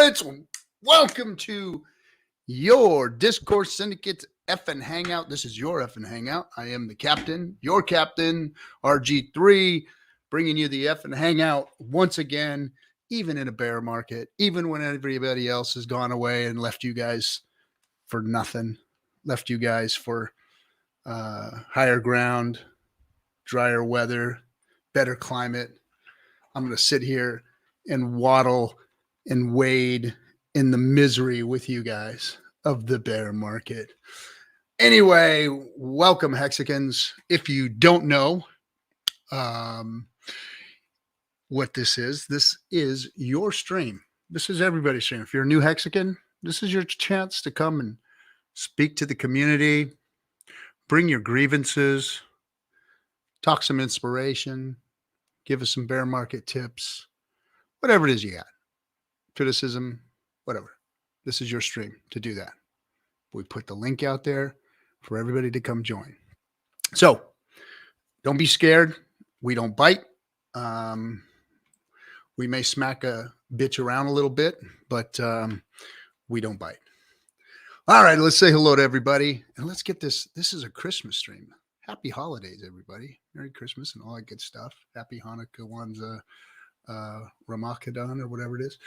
pirates. Welcome to your Discourse Syndicate FN Hangout. This is your FN Hangout. I am the captain, your captain, RG3, bringing you the FN Hangout once again, even in a bear market, even when everybody else has gone away and left you guys for nothing, left you guys for higher ground, drier weather, better climate. I'm going to sit here and waddle and wade in the misery with you guys of the bear market. Anyway, welcome, Hexicans. If you don't know what this is your stream. This is everybody's stream. If you're a new Hexican, this is your chance to come and speak to the community, bring your grievances, talk some inspiration, give us some bear market tips, whatever it is you got. Criticism, whatever. This is your stream to do that. We put the link out there for everybody to come join. So don't be scared. We don't bite. We may smack a bitch around a little bit, but we don't bite. All right, let's say hello to everybody. And let's get this. This is a Christmas stream. Happy holidays, everybody. Merry Christmas and all that good stuff. Happy Hanukkah, Kwanzaa, Ramadan or whatever it is.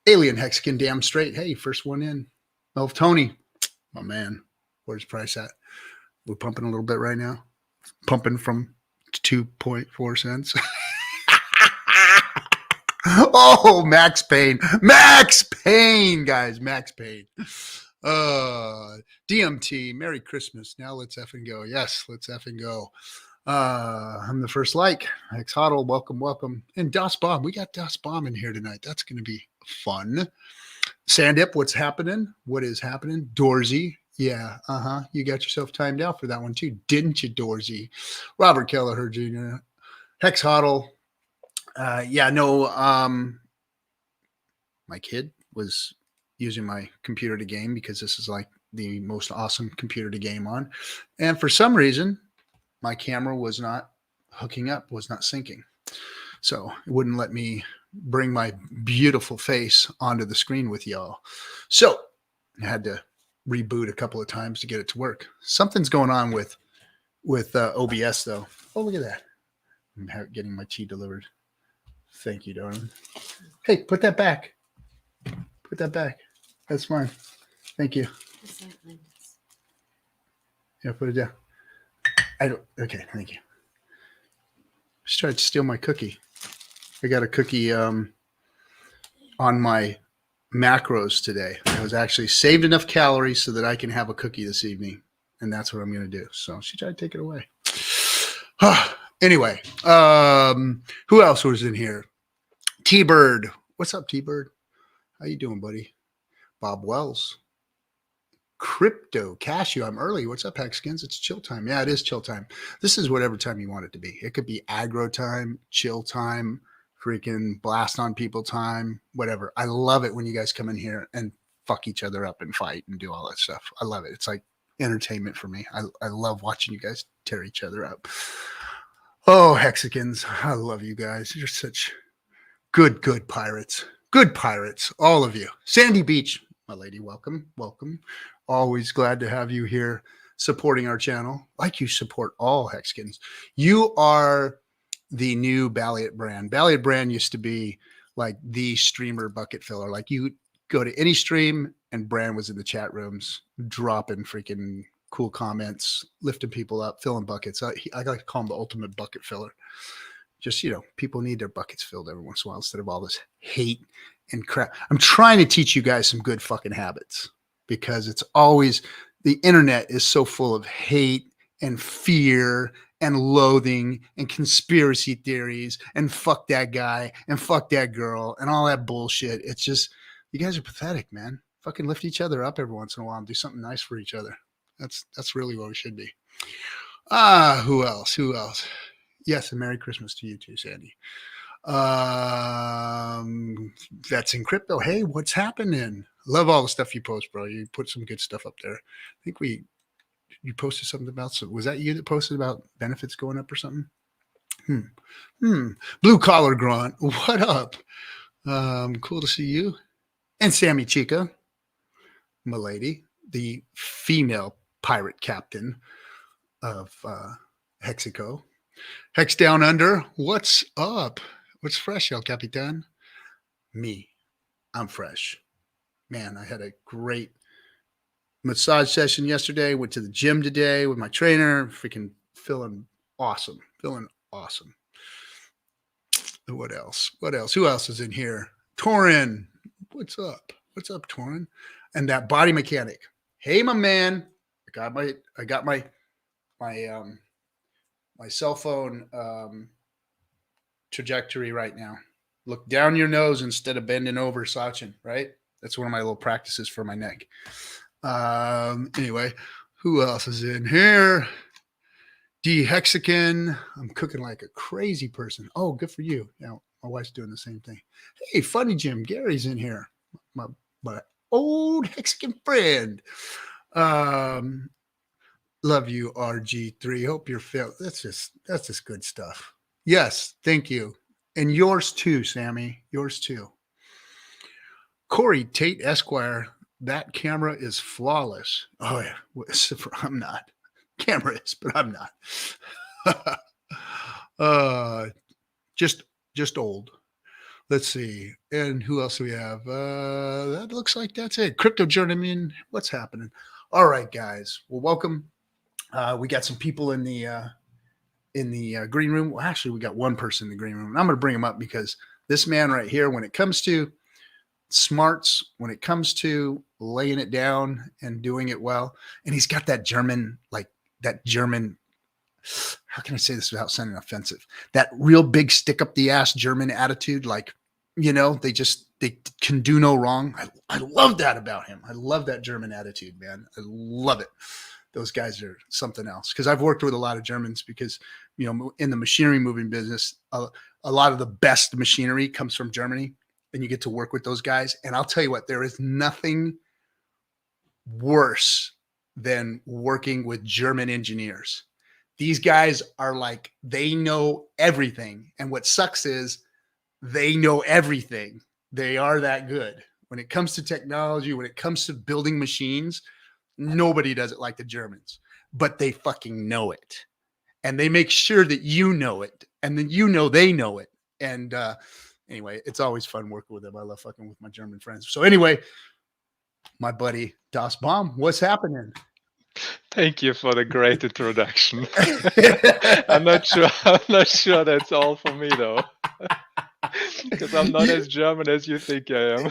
Alien Hexican, damn straight. Hey, first one in. Oh, Tony, my man, where's price at? We're pumping a little bit right now. Pumping from 2.4 cents. Oh, Max Payne, guys, Max Payne. DMT, Merry Christmas. Now let's effing go. Yes, let's effing go. I'm the first like. Hex Hoddle, welcome. And Das Bomb. We got Das Bomb in here tonight. That's going to be fun. Sandip, what's happening? What is happening? Dorsey. Yeah, you got yourself timed out for that one too, didn't you, Dorsey? Robert Kelleher Jr. Hex Hoddle. My kid was using my computer to game because this is like the most awesome computer to game on. And for some reason, my camera was not hooking up, was not syncing. So it wouldn't let me bring my beautiful face onto the screen with y'all. So I had to reboot a couple of times to get it to work. Something's going on with OBS though. Oh, look at that. I'm getting my tea delivered. Thank you, darling. Hey, put that back. Put that back. That's fine. Thank you. Yeah, put it down. Okay, thank you. She tried to steal my cookie. I got a cookie on my macros today. I was actually saved enough calories so that I can have a cookie this evening, and that's what I'm going to do. So she tried to take it away. Anyway, who else was in here? T-Bird. What's up, T-Bird? How you doing, buddy? Bob Wells. Crypto Cashew. I'm early. What's up, Hexkins? It's chill time. Yeah, it is chill time. This is whatever time you want it to be. It could be aggro time, chill time, freaking blast on people time, whatever. I love it when you guys come in here and fuck each other up and fight and do all that stuff. I love it. It's like entertainment for me. I love watching you guys tear each other up. Oh, Hexicans. I love you guys. You're such good pirates. Good pirates. All of you. Sandy Beach, my lady, welcome. Always glad to have you here supporting our channel, like you support all Hexicans. You are the new Balliot brand. Balliot brand used to be like the streamer bucket filler. Like you go to any stream and Brand was in the chat rooms, dropping freaking cool comments, lifting people up, filling buckets. I like to call them the ultimate bucket filler. Just, people need their buckets filled every once in a while instead of all this hate and crap. I'm trying to teach you guys some good fucking habits because it's always, the internet is so full of hate and fear and loathing and conspiracy theories and fuck that guy and fuck that girl and all that bullshit. It's just, you guys are pathetic, man. Fucking lift each other up every once in a while and do something nice for each other. That's really what we should be. Who else? Yes, and Merry Christmas to you too, Sandy. That's in crypto. Hey, what's happening? Love all the stuff you post, bro. You put some good stuff up there. I think you posted something about, was that you that posted about benefits going up or something? Blue collar grunt. What up? Cool to see you. And Sammy Chica, milady, the female pirate captain of Hexico. Hex Down Under, what's up? What's fresh, El Capitan? Me, I'm fresh. Man, I had a great massage session yesterday. Went to the gym today with my trainer. Freaking feeling awesome. Feeling awesome. What else? What else? Who else is in here? Torin, what's up? What's up, Torin? And that body mechanic. Hey, my man. I got my cell phone trajectory right now. Look down your nose instead of bending over, Sachin, right? That's one of my little practices for my neck. Anyway, who else is in here? D Hexican. I'm cooking like a crazy person. Oh, good for you. Yeah, my wife's doing the same thing. Hey, Funny Jim, Gary's in here. My old Hexican friend. Love you, RG3. Hope you're feeling. That's just good stuff. Yes, thank you. And yours too, Sammy. Yours too. Corey Tate Esquire. That camera is flawless. Oh yeah, I'm not. Camera is, but I'm not. Just old. Let's see. And who else do we have? That looks like that's it. Crypto Journeyman. What's happening? All right, guys. Well, welcome. We got some people in the green room. Well, actually, we got one person in the green room. And I'm going to bring him up because this man right here, when it comes to smarts, when it comes to laying it down and doing it well, and he's got that German, how can I say this without sounding offensive? That real big stick up the ass German attitude, like, they can do no wrong. I love that about him. I love that German attitude, man. I love it. Those guys are something else. Because I've worked with a lot of Germans because, in the machinery moving business, a lot of the best machinery comes from Germany, and you get to work with those guys. And I'll tell you what, there is nothing worse than working with German engineers. These guys are like, they know everything. And what sucks is they know everything. They are that good. When it comes to technology, when it comes to building machines, nobody does it like the Germans, but they fucking know it. And they make sure that you know it. And then they know it. And anyway, it's always fun working with them. I love fucking with my German friends. So anyway, my buddy Das Baum, what's happening? Thank you for the great introduction. I'm not sure that's all for me though. Because I'm not as German as you think I am.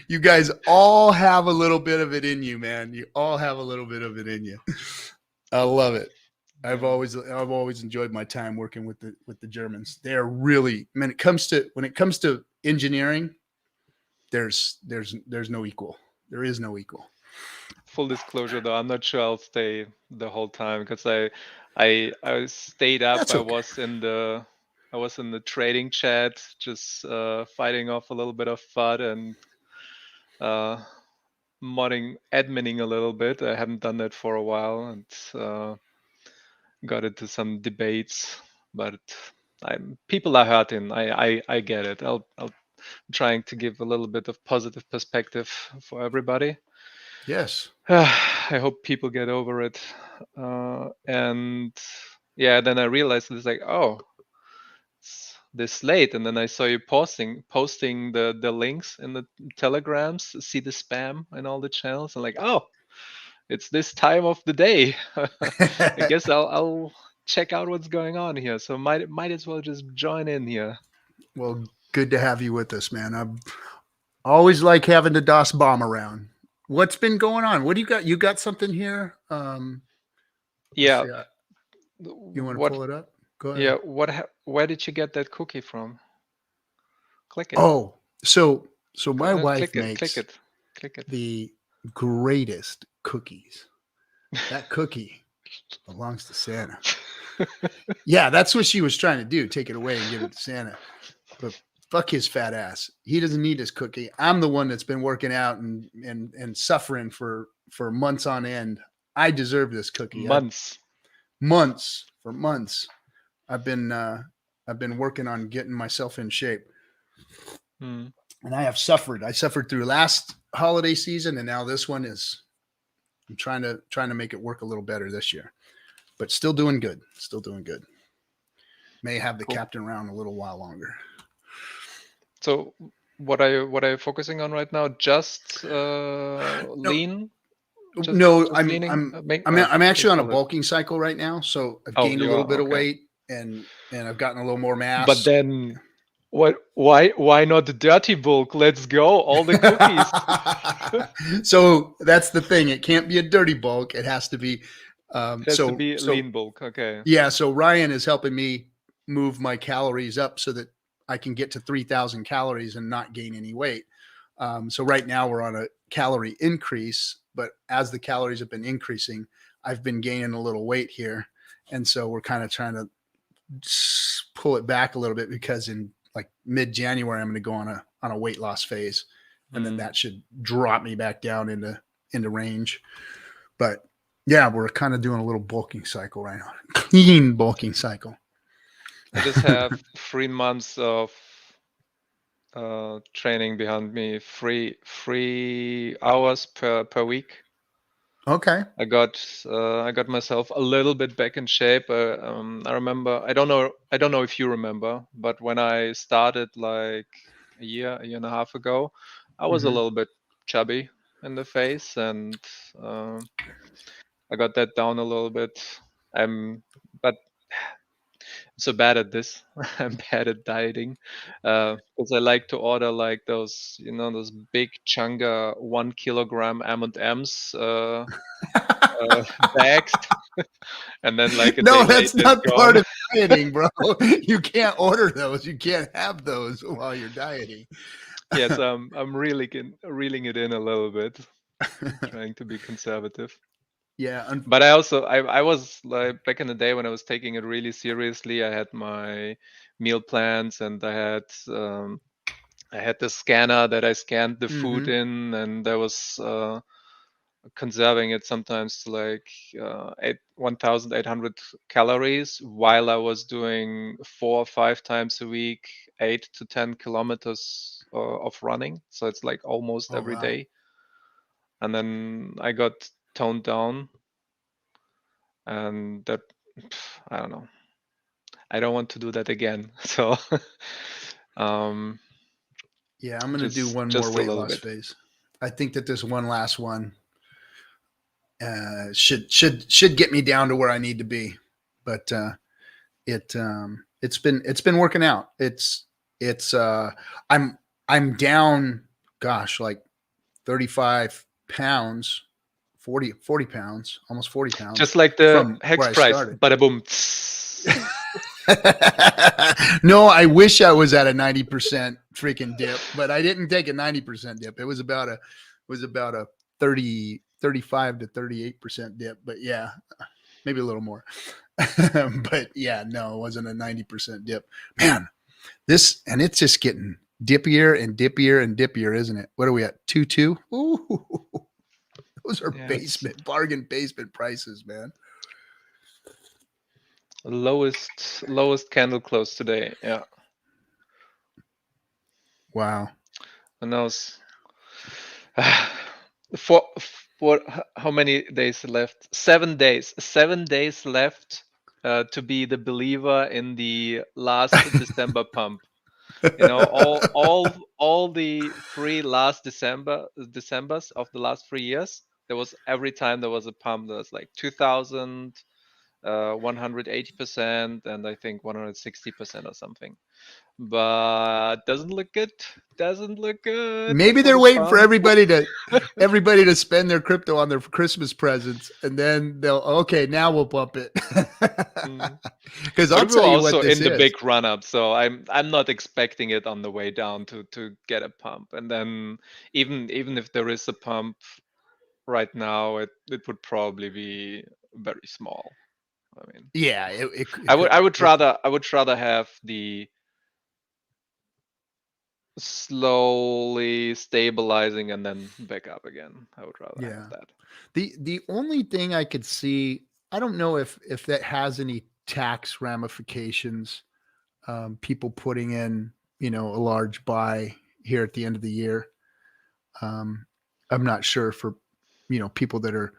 You guys all have a little bit of it in you, man. You all have a little bit of it in you. I love it. I've always enjoyed my time working with the Germans. They're really, when it comes to engineering, there's no equal. There is no equal. Full disclosure though, I'm not sure I'll stay the whole time because I stayed up. That's okay. I was in the trading chat, just fighting off a little bit of FUD and adminning a little bit. I haven't done that for a while and got into some debates, but people are hurting. I get it. I'll trying to give a little bit of positive perspective for everybody. Yes. I hope people get over it. And yeah, then I realized it's like, oh, it's this late. And then I saw you posting the links in the telegrams, see the spam and all the channels. I'm like, oh, it's this time of the day. I guess I'll check out what's going on here. So might as well just join in here. Well, good to have you with us, man. I always like having the Das Bomb around. What's been going on? What do you got? You got something here? Yeah. You want to pull it up? Go ahead. Yeah. Where did you get that cookie from? Click it. Oh, so my wife makes click it. The greatest cookies. That cookie belongs to Santa. Yeah, that's what she was trying to do. Take it away and give it to Santa. But fuck his fat ass. He doesn't need his cookie. I'm the one that's been working out and suffering for months on end. I deserve this cookie. Months. I've been working on getting myself in shape. Mm. And I have suffered. I suffered through last holiday season, and now this one is. I'm trying to make it work a little better this year, but still doing good. Still doing good. May have the Cool. captain around a little while longer. So what are you focusing on right now? Just No, lean? no, Just leaning? I'm What do you actually on a call it? bulking cycle right now, so I've Oh, gained a you little are bit of okay. weight and I've gotten a little more But mass. then what? Why not the dirty bulk? Let's go! All the cookies. So that's the thing. It can't be a dirty bulk. It has to be. It has to be lean bulk. Okay. Yeah. So Ryan is helping me move my calories up so that I can get to 3,000 calories and not gain any weight. So right now we're on a calorie increase, but as the calories have been increasing, I've been gaining a little weight here. And so we're kind of trying to pull it back a little bit because in like mid-January, I'm going to go on a weight loss phase. And then that should drop me back down into range. But yeah, we're kind of doing a little bulking cycle right now. Clean bulking cycle. I just have 3 months of training behind me. Free hours per week. Okay. I got myself a little bit back in shape. I remember. I don't know if you remember, but when I started like a year and a half ago, I was a little bit chubby in the face, and I got that down a little bit. But I'm so bad at this. I'm bad at dieting, because I like to order like those, those big chunga 1 kilogram M&Ms bags, and then like a day No, later that's it's not part gone. of dieting, bro. You can't order those. You can't have those while you're dieting. Yes, I'm reeling it in a little bit, trying to be conservative. Yeah. But I was like back in the day when I was taking it really seriously. I had my meal plans, and I had the scanner that I scanned the food in, and I was conserving it sometimes to like 1,800 calories while I was doing 4 or 5 times a week, 8 to 10 kilometers of running. So it's like almost Oh every wow. day. And then I got toned down, and that, I don't know. I don't want to do that again. So Yeah, I'm gonna do just one more just a weight little loss bit. phase. I think that this one last one should get me down to where I need to be. But it's been working out. It's I'm down, gosh, like 35 pounds, 40 pounds, almost 40 pounds Just like the from hex where I price. started. Bada boom. No, I wish I was at a 90% freaking dip, but I didn't take a 90% dip. It was about a 30, 35 to 38% dip. But yeah, maybe a little more. But yeah, no, it wasn't a 90% dip. Man, and it's just getting dippier and dippier and dippier, isn't it? What are we at? 2.2? Ooh, those are Yeah, it's bargain basement prices, man. lowest candle close today. Yeah. Wow. Who knows? For how many days left? 7 days. 7 days left to be the believer in the last December pump. All the 3 last Decembers of the last 3 years, there was every time there was a pump that was like 2,000, 180%, and I think 160% or something. But doesn't look good. Doesn't look good Maybe for they're the waiting for pump. everybody to spend their crypto on their Christmas presents, and then they'll okay, now we'll bump it. Mm. Because I'll But we were tell you what also this in the is. big run up, so I'm not expecting it on the way down to get a pump. And then even if there is a pump right now, it would probably be very small. I mean, Yeah, I it would could. I would rather have the slowly stabilizing and then back up again. I would rather have Yeah. that. The only thing I could see, I don't know if that has any tax ramifications. People putting in a large buy here at the end of the year. I'm not sure for, people that are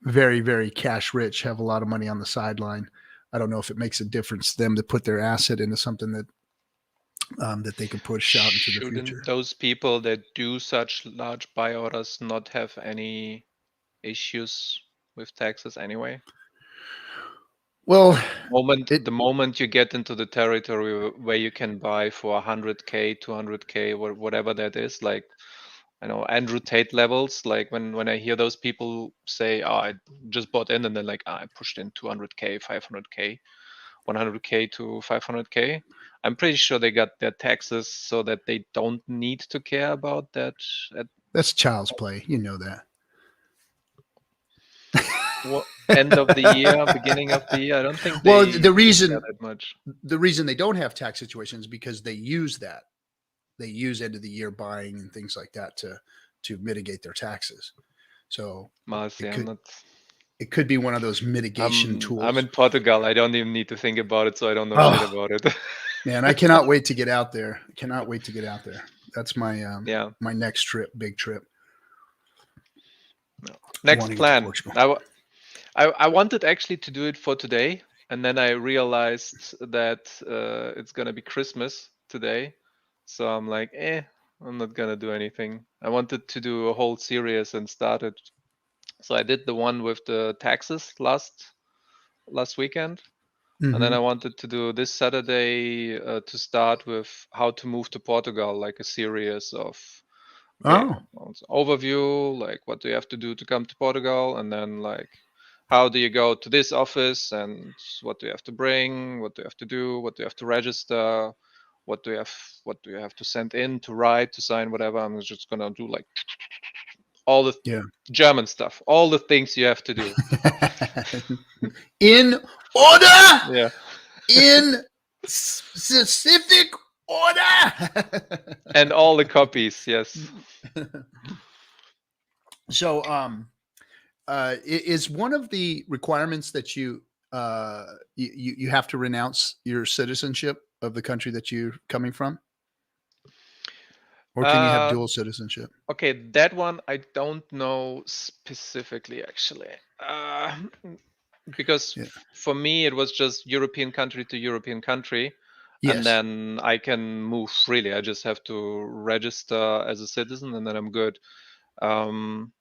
very, very cash rich, have a lot of money on the sideline. I don't know if it makes a difference to them to put their asset into something that they can push out into the Shouldn't future. those people that do such large buy orders not have any issues with taxes anyway? Well, The moment you get into the territory where you can buy for 100K, 200K, whatever that is, like, I know Andrew Tate levels, like when I hear those people say, "Oh, I just bought in," and then like, I pushed in 200K, 500K, 100K to 500K. I'm pretty sure they got their taxes so that they don't need to care about that at that's child's play. You know that. end of the year, beginning of the year. I don't think Well, they the care reason that much. they don't have tax situations because they use that. They use end of the year buying and things like that to mitigate their taxes. So Mars, it yeah, I'm could not. it could be one of those mitigation I'm tools. in Portugal. I don't even need to think about it, so I don't know shit Oh about it. man, I cannot wait to get out there. I cannot wait to get out there. That's my Yeah. my next trip, big trip. No. Next Want to get to plan. Portugal. I wanted actually to do it for today, and then I realized that it's gonna be Christmas today, so I'm like, I'm not gonna do anything. I wanted to do a whole series and start it. So I did the one with the taxes last weekend, and then I Mm-hmm. wanted to do this Saturday to start with how to move to Portugal, like a series of okay, Oh, overview, like what do you have to do to come to Portugal, and then like how do you go to this office and what do you have to bring, what do you have to do, what do you have to register, what do you have to send in to write, to sign, whatever. I'm just gonna do like all the yeah. German stuff, all the things you have to do. In order, Yeah. in specific order. And all the copies, yes. So, is one of the requirements that you have to renounce your citizenship of the country that you're coming from, or can you have Uh, dual citizenship? okay, that one I don't know specifically actually. Because Yeah. for me it was just European country to European country, and Yes. then I can move freely. I just have to register as a citizen, and then I'm good. Um,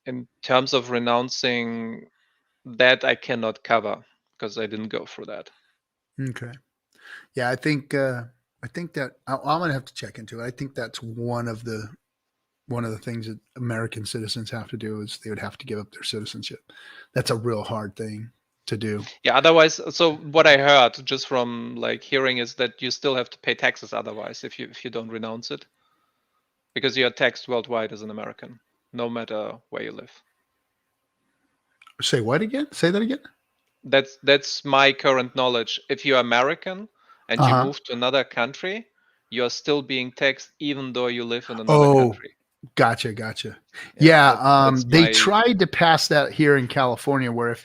in terms of renouncing that, I cannot cover because I didn't go through that. Okay. Yeah, I think that I'm gonna have to check into it. I think that's one of the things that American citizens have to do is they would have to give up their citizenship. That's a real hard thing to do. Yeah, otherwise, so what I heard just from like hearing is that you still have to pay taxes otherwise if you don't renounce it, because you are taxed worldwide as an American, no matter where you live. Say what again? Say that again. That's my current knowledge. If you're American and Uh you huh. move to another country, you're still being taxed even though you live in another Oh, country. gotcha. Yeah, Yeah, that's they my tried to pass that here in California, where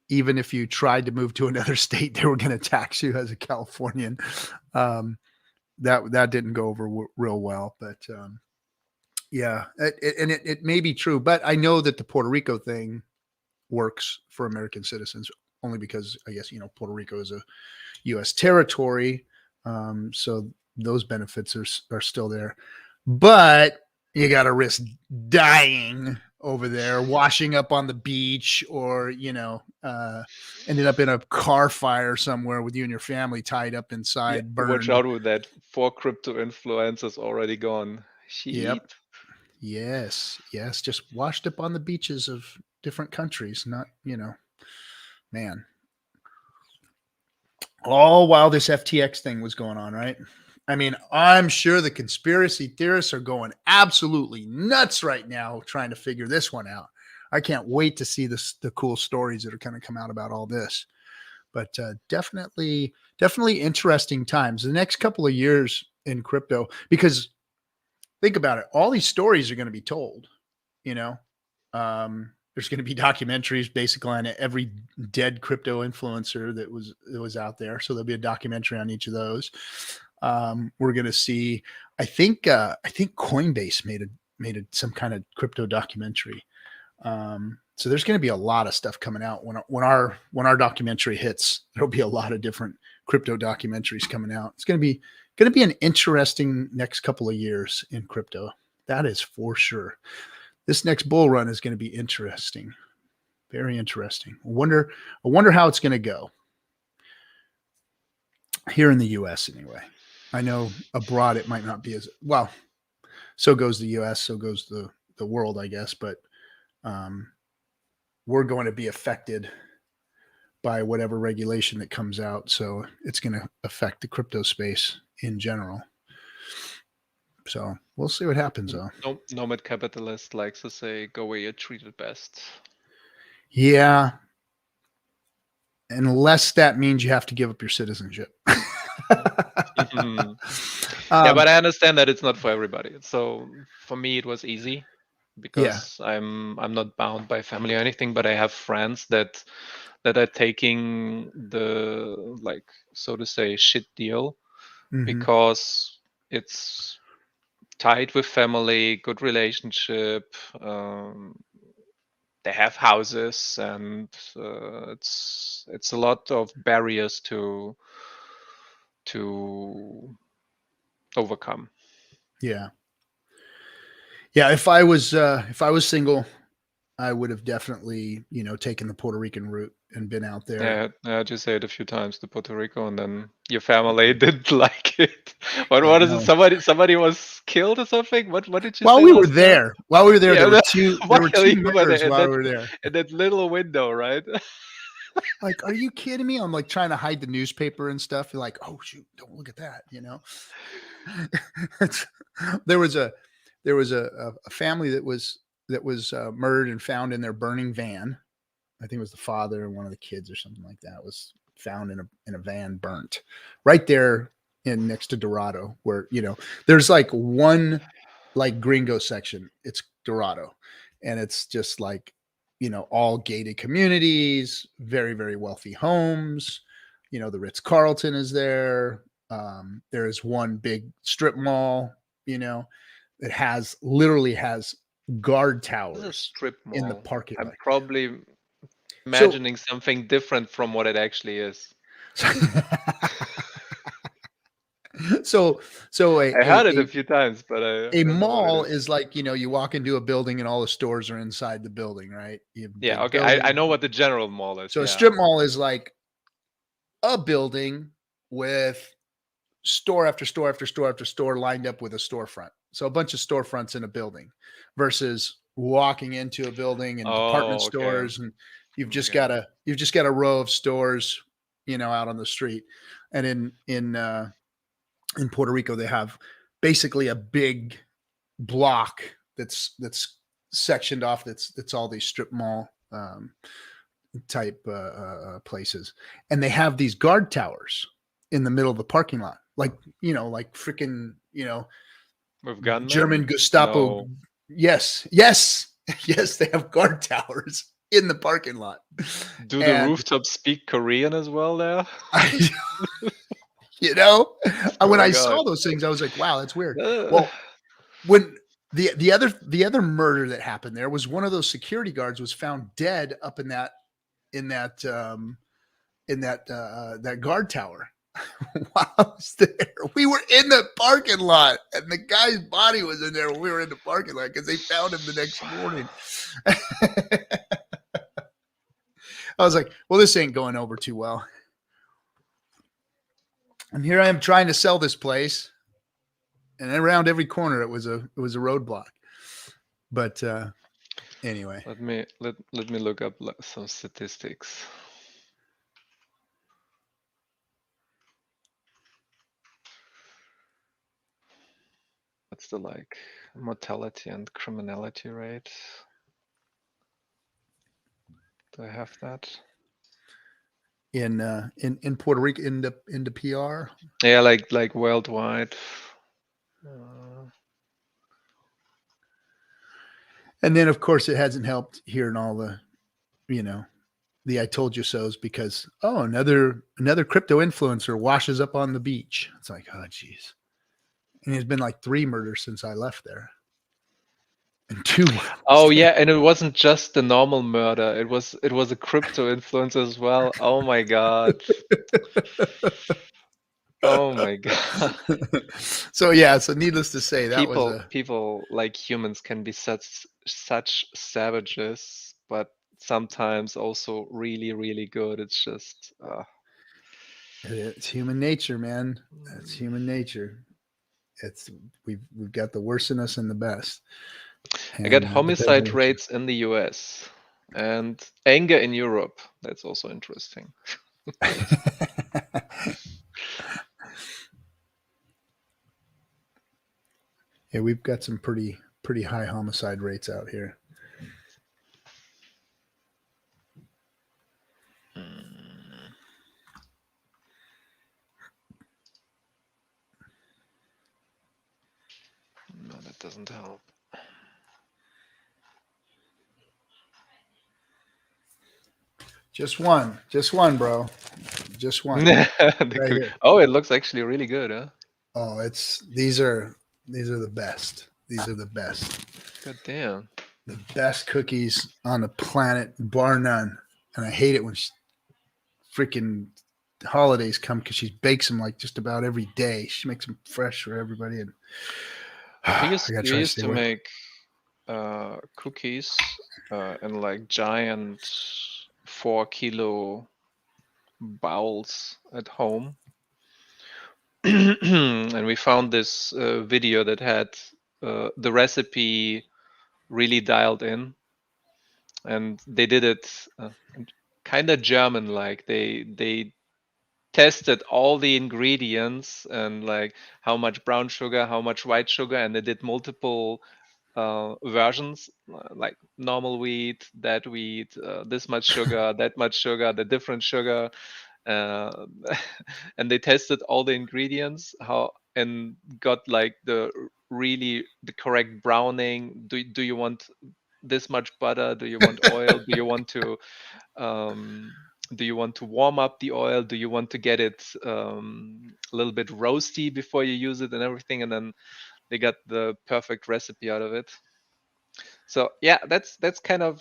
even if you tried to move to another state, they were going to tax you as a Californian. Um, that didn't go over real well, but yeah, it may be true, but I know that the Puerto Rico thing works for American citizens only because I guess Puerto Rico is a U.S. territory, so those benefits are still there, but you got to risk dying over there, washing up on the beach, or ended up in a car fire somewhere with you and your family tied up yeah. inside, Watch burned. out with that. 4 crypto influencers already gone. Yep. Shit. Yes. Just washed up on the beaches of different countries. Not, man. All while this FTX thing was going on, right? I mean, I'm sure the conspiracy theorists are going absolutely nuts right now trying to figure this one out. I can't wait to see the cool stories that are going to come out about all this. But definitely interesting times. The next couple of years in crypto, because think about it, all these stories are going to be told, you know. There's going to be documentaries basically on every dead crypto influencer that was out there. So there'll be a documentary on each of those. We're going to see. I think Coinbase made some kind of crypto documentary. So there's going to be a lot of stuff coming out when our documentary hits. There'll be a lot of different crypto documentaries coming out. It's going to be an interesting next couple of years in crypto. That is for sure. This next bull run is going to be interesting. Very interesting. I wonder how it's going to go here in the US anyway. I know abroad it might not be as well. So goes the US, so goes the world, I guess, but we're going to be affected by whatever regulation that comes out. So it's going to affect the crypto space in general. So we'll see what happens, though. Nomad capitalist likes to say, "Go where you're treated best." Yeah, unless that means you have to give up your citizenship. Yeah, but I understand that it's not for everybody. So for me, it was easy because I'm not bound by family or anything. But I have friends that are taking the, like, so to say, shit deal because it's tied with family, good relationship. They have houses, and it's a lot of barriers to overcome. Yeah. If I was single, I would have definitely, taken the Puerto Rican route and been out there. Yeah, I just said a few times to Puerto Rico, and then your family didn't like it. What is it? Somebody was killed or something? What did you say? While we were there, yeah, there were two murders while we were there. In that little window, right? Like, are you kidding me? I'm like trying to hide the newspaper and stuff. You're like, oh shoot, don't look at that, There was a family that was murdered and found in their burning van. I think it was the father and one of the kids or something like that was found in a van burnt right there next to Dorado, where, there's like one like gringo section. It's Dorado, and it's just like, all gated communities, very, very wealthy homes. The Ritz-Carlton is there. There is one big strip mall, that literally has guard towers strip mall in the parking lot. I'm probably imagining something different from what it actually is. So I heard it a few times, but a mall is like, you walk into a building and all the stores are inside the building, right? Yeah, okay. I know what the general mall is. So a strip mall is like a building with store after store after store after store lined up with a storefront. So a bunch of storefronts in a building versus walking into a building and department stores, and you've just got a row of stores, out on the street. And in Puerto Rico, they have basically a big block that's sectioned off. That's all these strip mall type places, and they have these guard towers in the middle of the parking lot, like freaking with gunmen? German Gestapo. No. Yes, they have guard towers in the parking lot. Do the rooftops speak Korean as well there? When I saw those things, I was like, wow, that's weird. Well, when the other murder that happened there was one of those security guards was found dead up in that guard tower. While I was there, we were in the parking lot, and the guy's body was in there when we were in the parking lot because they found him the next morning. I was like, well, this ain't going over too well. And here I am trying to sell this place, and around every corner it was a roadblock. But anyway, let me look up some statistics. What's the mortality and criminality rate? Do I have that? In Puerto Rico, in the PR? Yeah, like worldwide. And then, of course, it hasn't helped hearing all the, the I told you so's because, another crypto influencer washes up on the beach. It's like, oh, geez. And there's been like 3 murders since I left there. And 2. Oh yeah, and it wasn't just the normal murder. It was a crypto influencer as well. Oh my God. Oh my God. So needless to say, that was People like humans can be such savages, but sometimes also really, really good. It's just it's human nature, man. It's human nature. We've got the worst in us and the best. I got And, homicide rates in the US and anger in Europe. That's also interesting. Yeah, we've got some pretty high homicide rates out here. No, that doesn't help. Just one, bro. Just one. Right here. Oh, it looks actually really good, huh? Oh, these are the best. These are the best. God damn. The best cookies on the planet, bar none. And I hate it when freaking holidays come because she bakes them like just about every day. She makes them fresh for everybody. And we used to make cookies in like giant 4-kilo bowls at home. And we found this video that had the recipe really dialed in, and they did it kind of German like. They tested all the ingredients and like how much brown sugar, how much white sugar, and they did multiple versions like normal wheat, that wheat, this much sugar, that much sugar, the different sugar, and they tested all the ingredients and got like the correct browning. Do you want this much butter? Do you want oil? Do you want to warm up the oil? Do you want to get it a little bit roasty before you use it and everything? And then they got the perfect recipe out of it. So yeah, that's kind of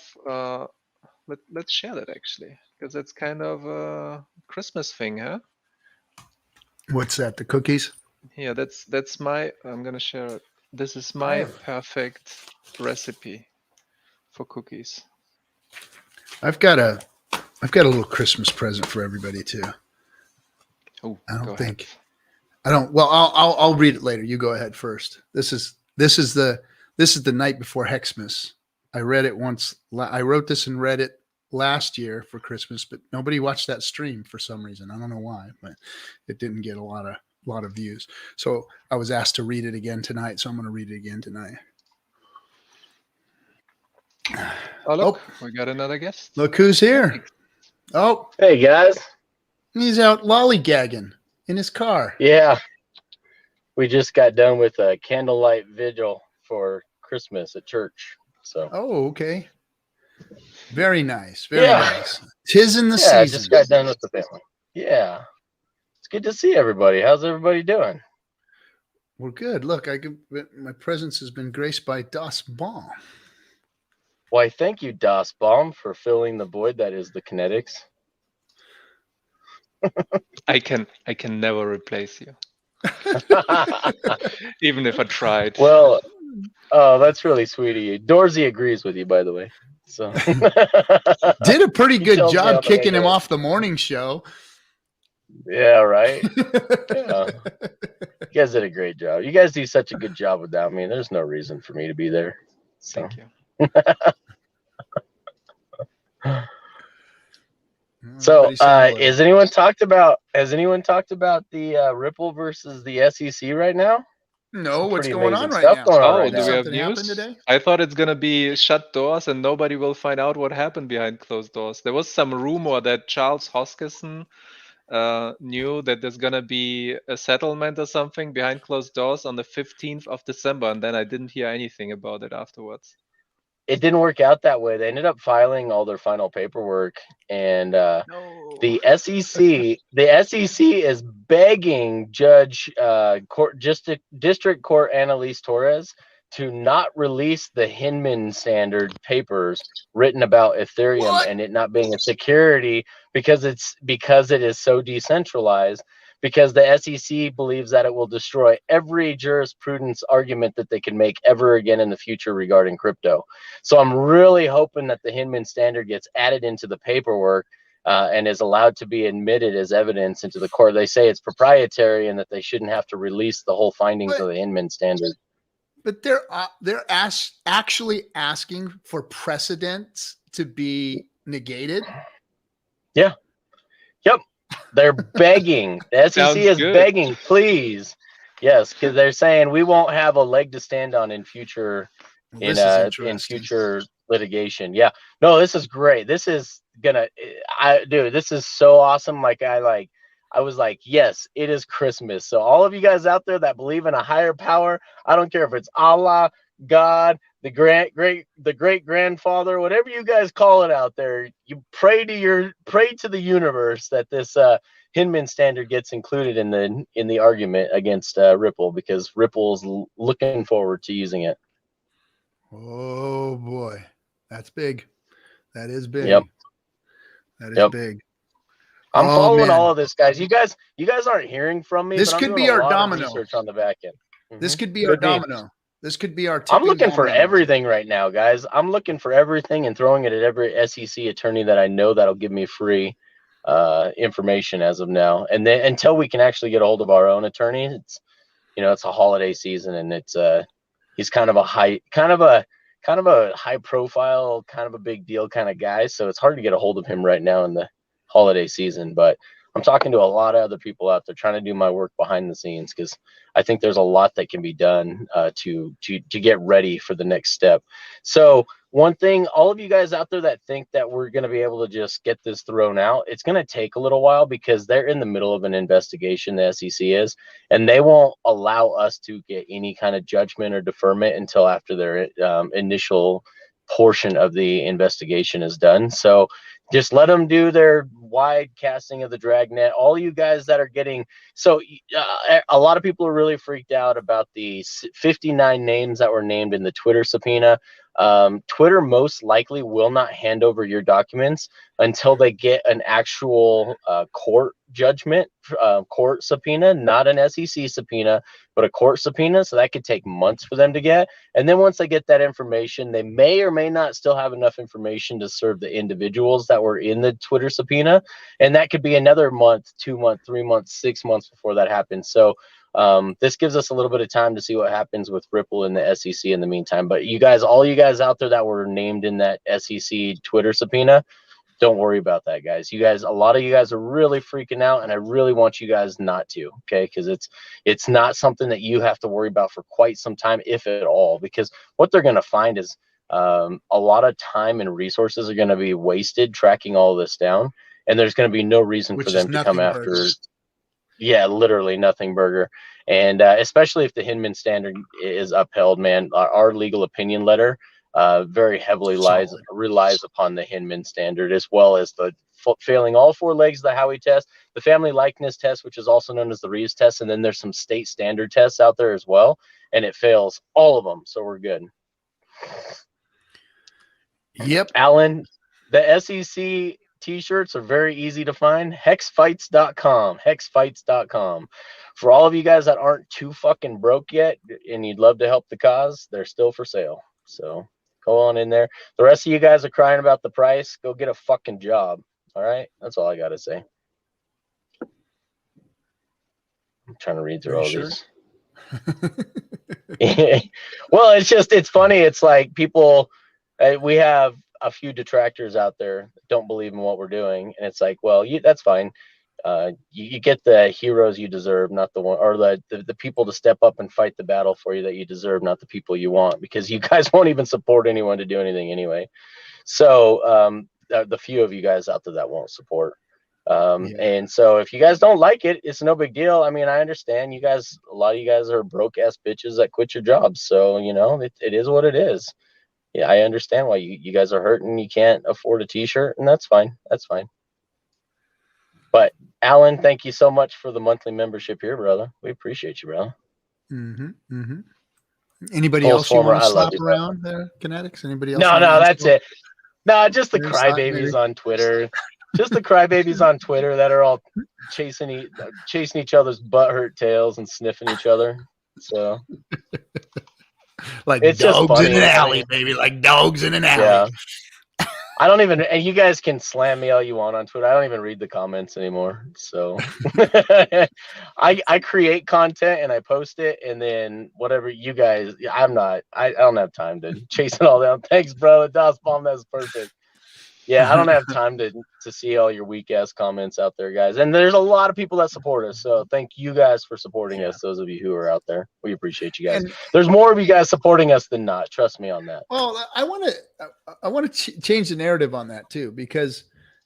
let's share that actually, because that's kind of a Christmas thing, huh? What's that? The cookies? Yeah, that's my. I'm gonna share it. This is my perfect recipe for cookies. I've got a little Christmas present for everybody too. Oh, I don't. Well, I'll read it later. You go ahead first. This is the night before Hexmas. I read it once. I wrote this and read it last year for Christmas, but nobody watched that stream for some reason. I don't know why, but it didn't get a lot of views. So I was asked to read it again tonight. So I'm going to read it again tonight. Oh, look, we got another guest. Look who's here. Oh, hey guys. He's out lollygagging in his car. Yeah. We just got done with a candlelight vigil for Christmas at church. So. Oh, okay. Very nice. Very nice. 'Tis in the season. I just got done with the family. Yeah. It's good to see everybody. How's everybody doing? We're good. Look, my presence has been graced by Das Baum. Why, thank you, Das Baum, for filling the void that is the kinetics. I can never replace you. Even if I tried. Well, oh, that's really sweet of you. Dorsey agrees with you, by the way. So did a pretty good job kicking him off the morning show. Yeah, right. Yeah. You guys did a great job. You guys do such a good job without me. There's no reason for me to be there. So. Thank you. So, has anyone talked about the Ripple versus the SEC right now? No, what's going on right now? Oh, do we have news today? I thought it's gonna be shut doors and nobody will find out what happened behind closed doors. There was some rumor that Charles Hoskinson knew that there's gonna be a settlement or something behind closed doors on the 15th of December, and then I didn't hear anything about it afterwards. it didn't work out that way. They ended up filing all their final paperwork, and No. the SEC is begging District Court Annalise Torres to not release the Hinman standard papers written about Ethereum What? and it not being a security because it is so decentralized, because the SEC believes that it will destroy every jurisprudence argument that they can make ever again in the future regarding crypto. So I'm really hoping that the Hinman standard gets added into the paperwork and is allowed to be admitted as evidence into the court. They say it's proprietary and that they shouldn't have to release the whole findings of the Hinman standard. But they're actually asking for precedents to be negated. Yeah. Yep. They're begging. The SEC Sounds is good. begging, please. Yes, because they're saying we won't have a leg to stand on in future in future litigation. Yeah. No, this is great. This is gonna dude, this is so awesome. I was like, yes, it is Christmas. So all of you guys out there that believe in a higher power, I don't care if it's Allah, God, the great grandfather, whatever you guys call it out there, you pray to the universe that this Hinman standard gets included in the argument against Ripple, because Ripple's looking forward to using it. Oh boy, that's big. That is big. Yep. That is big. I'm following all of this, guys. You guys aren't hearing from me. This but could I'm be doing our a lot of domino. research on the back end. This could be our domino. This could be our. I'm looking for everything right now, guys. I'm looking for everything and throwing it at every SEC attorney that I know that'll give me free information as of now. And then until we can actually get a hold of our own attorney, it's a holiday season, and it's he's kind of a high profile, kind of a big deal kind of guy. So it's hard to get a hold of him right now in the holiday season. But I'm talking to a lot of other people out there trying to do my work behind the scenes, because I think there's a lot that can be done to get ready for the next step. So one thing, all of you guys out there that think that we're going to be able to just get this thrown out, it's going to take a little while, because they're in the middle of an investigation, the SEC is, and they won't allow us to get any kind of judgment or deferment until after their initial portion of the investigation is done. So just let them do their wide casting of the dragnet. All you guys that are getting, a lot of people are really freaked out about the 59 names that were named in the Twitter subpoena. Twitter most likely will not hand over your documents until they get an actual court judgment, court subpoena, not an SEC subpoena, but a court subpoena. So that could take months for them to get. And then once they get that information, they may or may not still have enough information to serve the individuals that were in the Twitter subpoena. And that could be another month, 2 months, 3 months, 6 months before that happens. So this gives us a little bit of time to see what happens with Ripple and the SEC in the meantime. But you guys, all you guys out there that were named in that SEC Twitter subpoena, don't worry about that, guys. You guys, a lot of you guys are really freaking out, and I really want you guys not to, okay? Because it's not something that you have to worry about for quite some time, if at all. Because what they're going to find is a lot of time and resources are going to be wasted tracking all this down, and there's going to be no reason for them to come after. Yeah, literally nothing burger. And especially if the Hinman standard is upheld, man, our legal opinion letter very heavily relies upon the Hinman standard, as well as the failing all 4 legs of the Howey test, the family likeness test, which is also known as the Reeves test. And then there's some state standard tests out there as well, and it fails all of them. So we're good. Yep. Alan, the SEC t-shirts are very easy to find. Hexfights.com. For all of you guys that aren't too fucking broke yet and you'd love to help the cause, they're still for sale. So go on in there. The rest of you guys are crying about the price. Go get a fucking job. All right? That's all I got to say. I'm trying to read through all these. Well, it's funny. It's like people, we have a few detractors out there that don't believe in what we're doing, and it's like, well, that's fine. You get the heroes you deserve, not the one, or the people to step up and fight the battle for you that you deserve, not the people you want, because you guys won't even support anyone to do anything anyway. So the few of you guys out there that won't support. And so if you guys don't like it, it's no big deal. I mean, I understand you guys, a lot of you guys are broke ass bitches that quit your jobs. So, it is what it is. yeah, I understand why you guys are hurting. You can't afford a t-shirt, and that's fine. That's fine. But Alan, thank you so much for the monthly membership here, brother. We appreciate you, brother. Anybody Post else you former, want to I love slap you, bro. around there, Kinetics? Anybody else? No, you wanna that's insult? it. No, just the Maybe slap, maybe. crybabies on Twitter. Just the crybabies on Twitter that are all chasing each other's butthurt tails and sniffing each other. So Like it's just dogs funny in an to alley, me. baby. Like dogs in an alley. Yeah. I don't even, and you guys can slam me all you want on Twitter. I don't even read the comments anymore. So I create content and I post it, and then whatever you guys, I don't have time to chase it all down. Thanks, bro. DOS bomb, that's perfect. Yeah, I don't have time to see all your weak ass comments out there, guys. And there's a lot of people that support us. So thank you guys for supporting us. Those of you who are out there, we appreciate you guys. And- There's more of you guys supporting us than not. Trust me on that. Well, I want to change the narrative on that too, because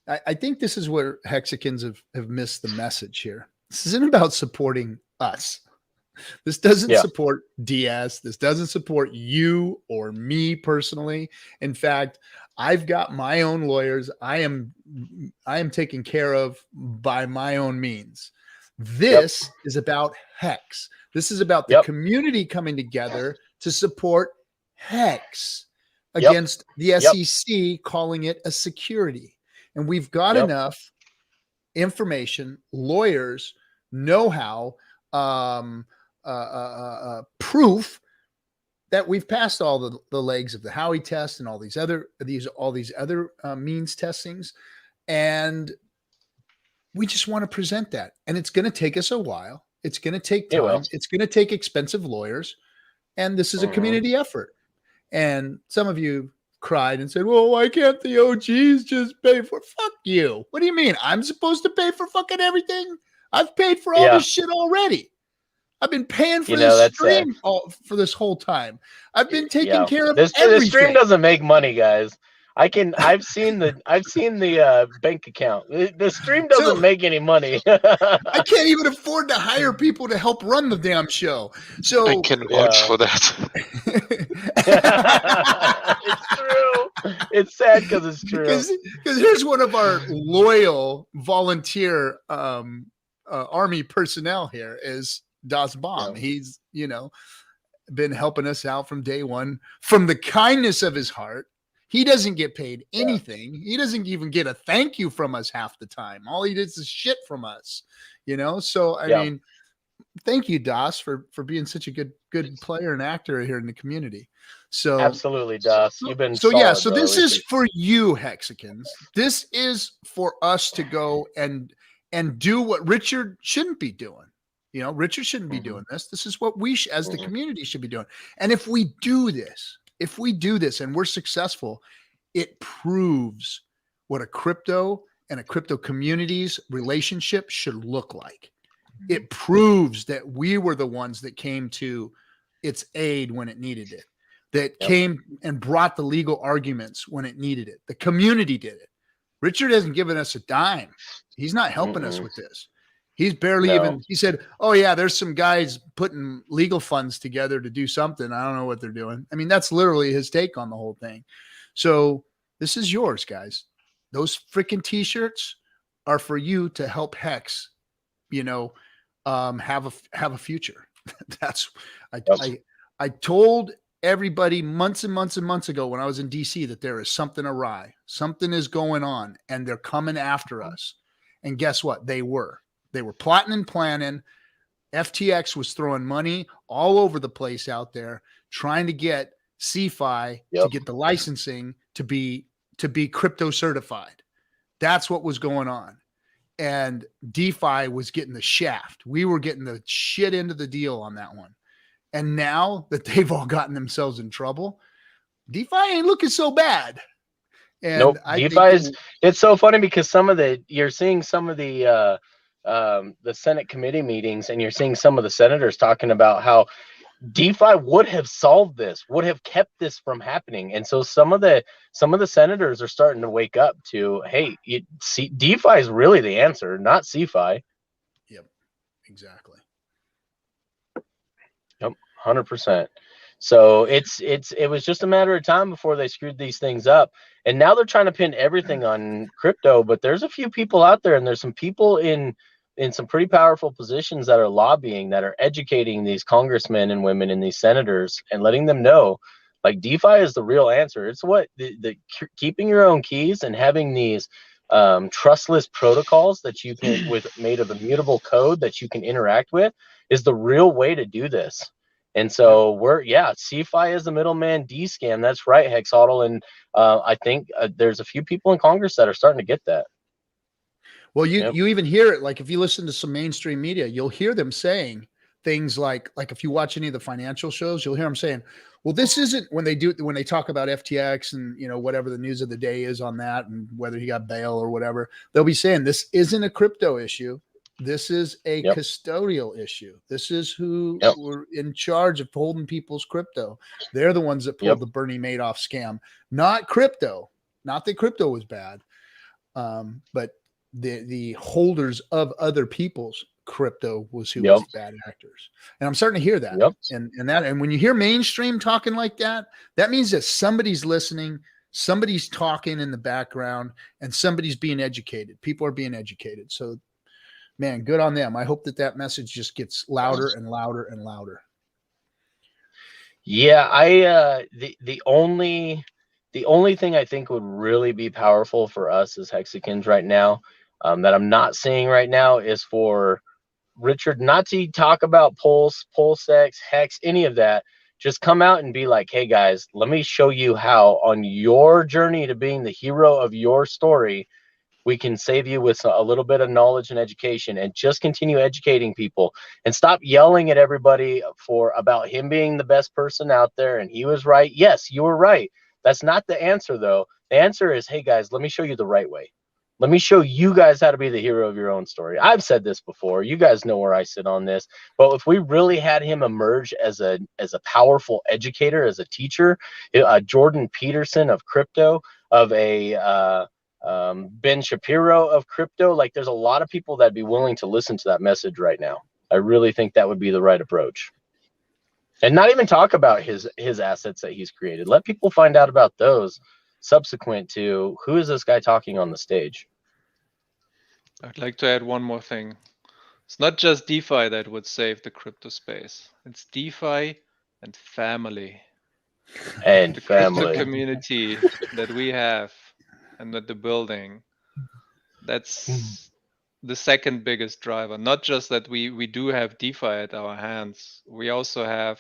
I think this is where Hexicans have missed the message here. This isn't about supporting us. This doesn't support DS. This doesn't support you or me personally. In fact, I've got my own lawyers. I am taken care of by my own means. This is about Hex. This is about the community coming together to support Hex against the SEC calling it a security. And we've got enough information, lawyers, know-how, proof that we've passed all the legs of the Howey test and all these other means testings, and we just want to present that. And it's going to take us a while. It's going to take time. It's going to take expensive lawyers, and this is a community effort. And some of you cried and said, "Well, why can't the OGs just pay for?" Fuck you. What do you mean? I'm supposed to pay for fucking everything? I've paid for all this shit already. I've been paying for this stream for this whole time. I've been taking care of everything. The stream doesn't make money, guys. I've seen the bank account. The stream doesn't make any money. I can't even afford to hire people to help run the damn show. So I can vouch for that. It's true. It's sad because it's true. Because here's one of our loyal volunteer army personnel here is Das Bomb. He's, been helping us out from day one from the kindness of his heart. He doesn't get paid anything. He doesn't even get a thank you from us half the time. All he does is shit from us, So, I mean, thank you, Das, for being such a good player and actor here in the community. So absolutely, Das. You've been so solid, so this is for you, Hexicans. This is for us to go and do what Richard shouldn't be doing. Richard shouldn't be doing this. This is what we as the community should be doing. And if we do this and we're successful, it proves what a crypto and a crypto community's relationship should look like. It proves that we were the ones that came to its aid when it needed it, that came and brought the legal arguments when it needed it. The community did it. Richard hasn't given us a dime. He's not helping us with this. He's barely even, he said, "Oh yeah, there's some guys putting legal funds together to do something. I don't know what they're doing." I mean, that's literally his take on the whole thing. So this is yours, guys. Those freaking t-shirts are for you to help Hex, have a future. That's, I told everybody months and months and months ago when I was in DC that there is something awry. Something is going on and they're coming after us. And guess what? They were plotting and planning. FTX was throwing money all over the place out there, trying to get CFI to get the licensing to be crypto certified. That's what was going on. And DeFi was getting the shaft. We were getting the shit into the deal on that one. And now that they've all gotten themselves in trouble, DeFi ain't looking so bad. And DeFi it's so funny because you're seeing some of the Senate committee meetings, and you're seeing some of the senators talking about how DeFi would have solved this, would have kept this from happening. And so some of the senators are starting to wake up to, hey, DeFi is really the answer, not CFI. Yep, exactly. Yep, 100%. So it was just a matter of time before they screwed these things up. And now they're trying to pin everything on crypto, but there's a few people out there, and there's some people in some pretty powerful positions that are lobbying, that are educating these congressmen and women and these senators and letting them know, like, DeFi is the real answer. It's what the keeping your own keys and having these trustless protocols that you can made of immutable code that you can interact with is the real way to do this. And so CeFi is the middleman, D-Scam. That's right, Hexotl. And I think there's a few people in Congress that are starting to get that. Well, you even hear it, like if you listen to some mainstream media, you'll hear them saying things like if you watch any of the financial shows, you'll hear them saying, well, this isn't, when they talk about FTX and, you know, whatever the news of the day is on that and whether he got bail or whatever, they'll be saying this isn't a crypto issue. This is a custodial issue. This is who were in charge of holding people's crypto. They're the ones that pulled the Bernie Madoff scam, not crypto. Not that crypto was bad, but the holders of other people's crypto was who was bad actors. And I'm starting to hear that. And when you hear mainstream talking like that, that means that somebody's listening, somebody's talking in the background, and somebody's being educated. People are being educated. So, man, good on them. I hope that message just gets louder and louder and louder. Yeah, the only thing I think would really be powerful for us as Hexicans right now, that I'm not seeing right now, is for Richard not to talk about PulseX, Hex, any of that. Just come out and be like, hey guys, let me show you how on your journey to being the hero of your story, we can save you with a little bit of knowledge and education, and just continue educating people and stop yelling at everybody about him being the best person out there. And he was right. Yes, you were right. That's not the answer though. The answer is, hey guys, let me show you the right way. Let me show you guys how to be the hero of your own story. I've said this before. You guys know where I sit on this. But if we really had him emerge as a powerful educator, as a teacher, Jordan Peterson of crypto, of a Ben Shapiro of crypto, like, there's a lot of people that'd be willing to listen to that message right now. I really think that would be the right approach. And not even talk about his assets that he's created. Let people find out about those subsequent to, who is this guy talking on the stage? I'd like to add one more thing. It's not just DeFi that would save the crypto space. It's DeFi and family. And the family. Crypto community that we have and that the building. That's the second biggest driver. Not just that we do have DeFi at our hands. We also have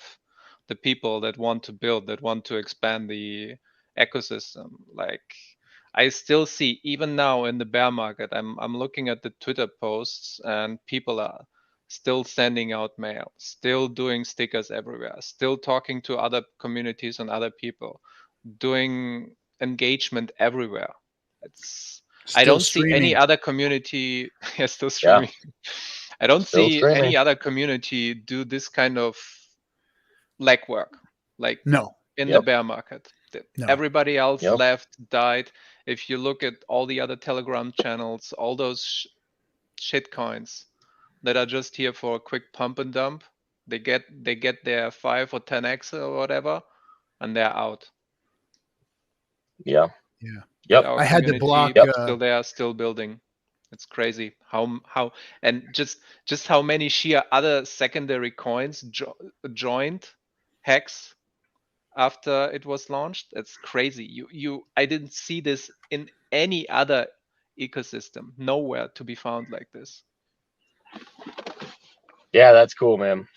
the people that want to build, that want to expand the ecosystem. Like, I still see, even now in the bear market, I'm looking at the Twitter posts, and people are still sending out mail, still doing stickers everywhere, still talking to other communities and other people, doing engagement everywhere. I don't see any other community. Yeah, still streaming. I don't see any other community do this kind of legwork, like in the bear market. Everybody else left, died. If you look at all the other Telegram channels, all those shit coins that are just here for a quick pump and dump, they get their 5 or 10x or whatever, and they're out. I had to block. Still there, still building. It's crazy how and just how many sheer other secondary coins joined Hex after it was launched. It's crazy. I didn't see this in any other ecosystem. Nowhere to be found like this. Yeah, that's cool, man.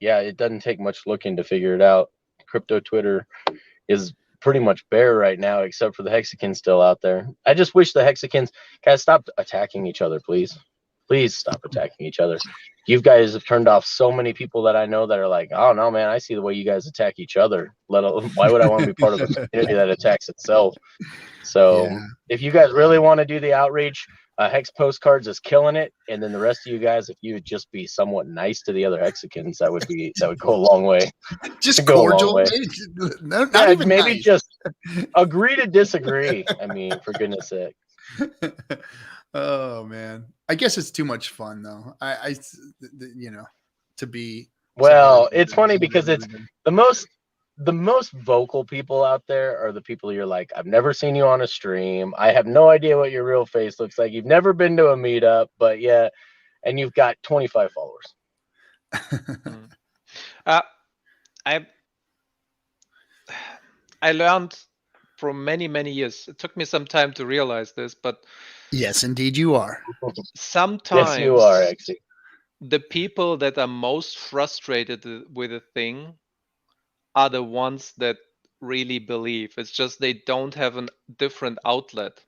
Yeah, it doesn't take much looking to figure it out. Crypto Twitter is pretty much bare right now, except for the Hexicans still out there. I just wish the Hexicans guys stop attacking each other, please. Please stop attacking each other. You guys have turned off so many people that I know that are like, oh no, man, I see the way you guys attack each other. Why would I want to be part of a community that attacks itself? So if you guys really want to do the outreach, Hex Postcards is killing it, and then the rest of you guys, if you would just be somewhat nice to the other Hexicans, that would go a long way. Just cordial. Not even maybe nice. Just agree to disagree. I mean, for goodness sake. Oh man, I guess it's too much fun though. To be. Well, it's funny because it's the most. the most vocal people out there are the people you're like, I've never seen you on a stream. I have no idea what your real face looks like. You've never been to a meetup, but yeah, and you've got 25 followers. I learned for many years. It took me some time to realize this, but Yes, indeed you are. sometimes Yes, you are, actually. the people that are most frustrated with a thing are the ones that really believe. It's just they don't have a different outlet.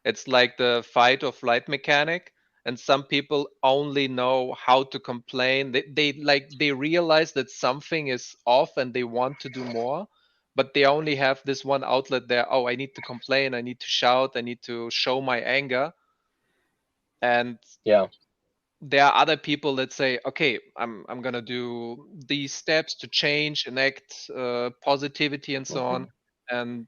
It's like the fight or flight mechanic, and some people only know how to complain. They realize that something is off and they want to do more, but they only have this one outlet there. Oh, I need to complain, I need to shout, I need to show my anger. And Yeah. there are other people that say, okay, I'm gonna do these steps to change, enact positivity and so on. And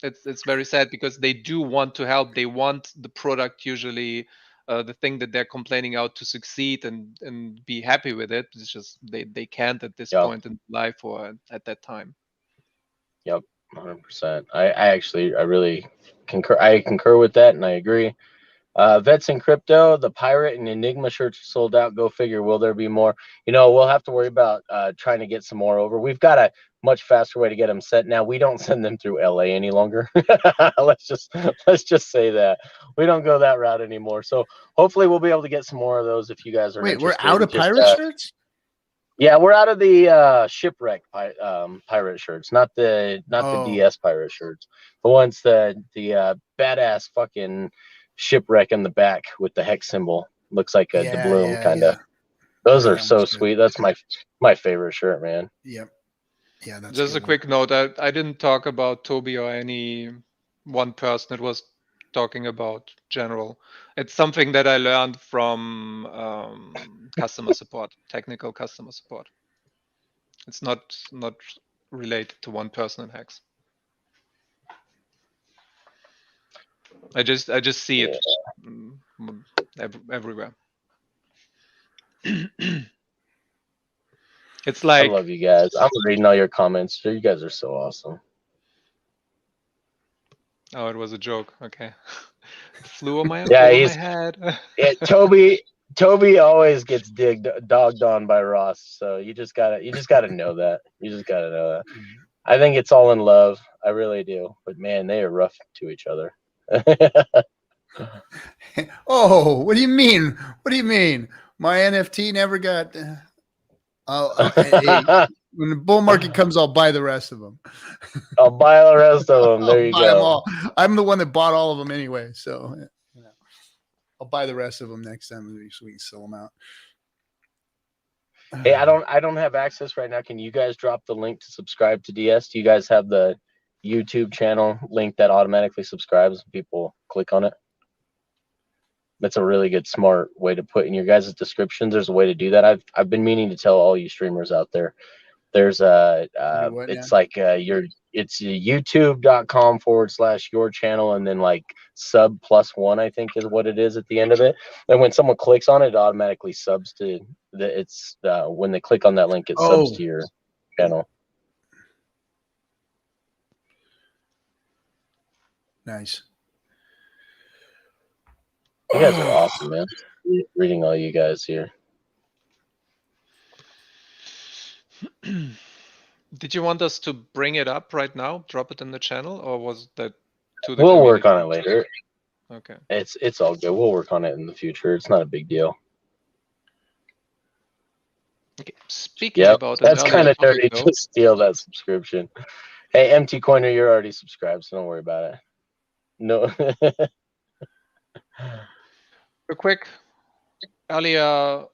it's very sad because they do want to help. They want the product, usually the thing that they're complaining out, to succeed and be happy with it. It's just they can't at this point in life or at that time. Yep, 100%. I really concur. I concur with that, and I agree. Vets in crypto, the pirate and Enigma shirts are sold out. Go figure. Will there be more? We'll have to worry about trying to get some more over. We've got a much faster way to get them sent now. We don't send them through LA any longer. let's just say that we don't go that route anymore. So hopefully we'll be able to get some more of those if you guys are Wait, interested. we're out of pirate shirts? Yeah, we're out of the shipwreck pirate shirts, not the DS pirate shirts. The ones the badass fucking shipwreck in the back with the hex symbol. Looks like a doubloon kind of. Those are so sweet. That's my favorite shirt, man. Yep. Yeah, that's just a quick note. I didn't talk about Toby or any one person. It was talking about general. It's something that I learned from customer support, technical customer support. It's not related to one person in Hex. I just see it everywhere. It's like, I love you guys. I'm reading all your comments. You guys are so awesome. Oh, it was a joke. Okay. Flew on my head. Yeah, Toby always gets dogged on by Ross. So you just gotta know that. You just gotta know that. I think it's all in love. I really do. But man, they are rough to each other. Oh, what do you mean? What do you mean? My NFT never got. Hey, when the bull market comes, I'll buy the rest of them. I'll buy the rest of them. There you go. Them all. I'm the one that bought all of them anyway, so I'll buy the rest of them next time so we can sell them out. Hey, I don't have access right now. Can you guys drop the link to subscribe to DS? Do you guys have the YouTube channel link that automatically subscribes and people click on it? That's a really good, smart way to put in your guys' descriptions. There's a way to do that. I've been meaning to tell all you streamers out there. There's it's youtube.com/your channel, and then like sub +1, I think is what it is at the end of it. And when someone clicks on it, it automatically subs to when they click on that link, it subs to your channel. Nice. You guys are awesome, man. Reading all you guys here. Did you want us to bring it up right now, drop it in the channel, or was that to the We'll work on it later. Okay. It's all good. We'll work on it in the future. It's not a big deal. Okay. Speaking about that's kind of dirty to steal that subscription. Hey, MT Coiner, you're already subscribed, so don't worry about it. No. Real quick, earlier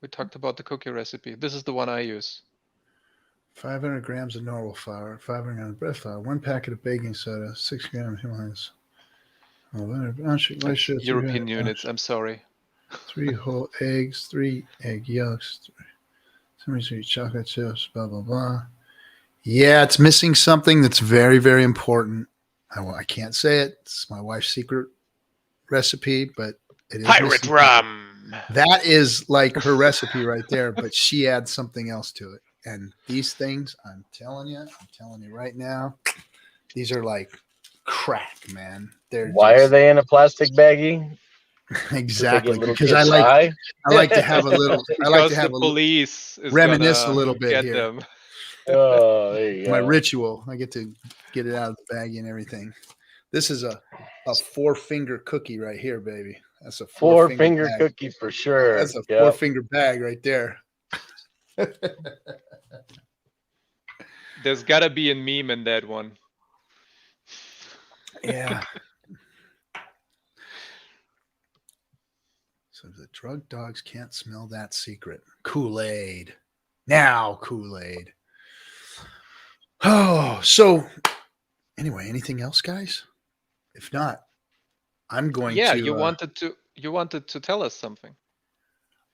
we talked about the cookie recipe. This is the one I use. 500 grams of normal flour, 500 grams of bread flour, 1 packet of baking soda, 6 grams of Himalayas. European units. I'm sorry. 3 whole eggs, 3 egg yolks, 3 chocolate chips, blah blah blah. Yeah, it's missing something that's very, very important. I can't say it. It's my wife's secret recipe, but it is pirate rum. That is like her recipe right there, but she adds something else to it. And these things, I'm telling you right now, these are like crack, man. Why are they in a plastic baggie? exactly? Little Because kids high? I like to have a little. I like Because to have the a police is reminisce a gonna little bit get here. them. Oh, there you My go. ritual. I get to get it out of the baggie and everything. This is a 4-finger cookie right here, baby. That's a 4-finger bag. cookie for sure. That's a Yep. 4-finger bag right there. There's gotta be a meme in that one. Yeah. So the drug dogs can't smell that secret. Kool-Aid. Now Kool-Aid. Oh, so anyway, anything else, guys? If not, I'm going Yeah, to you wanted to tell us something.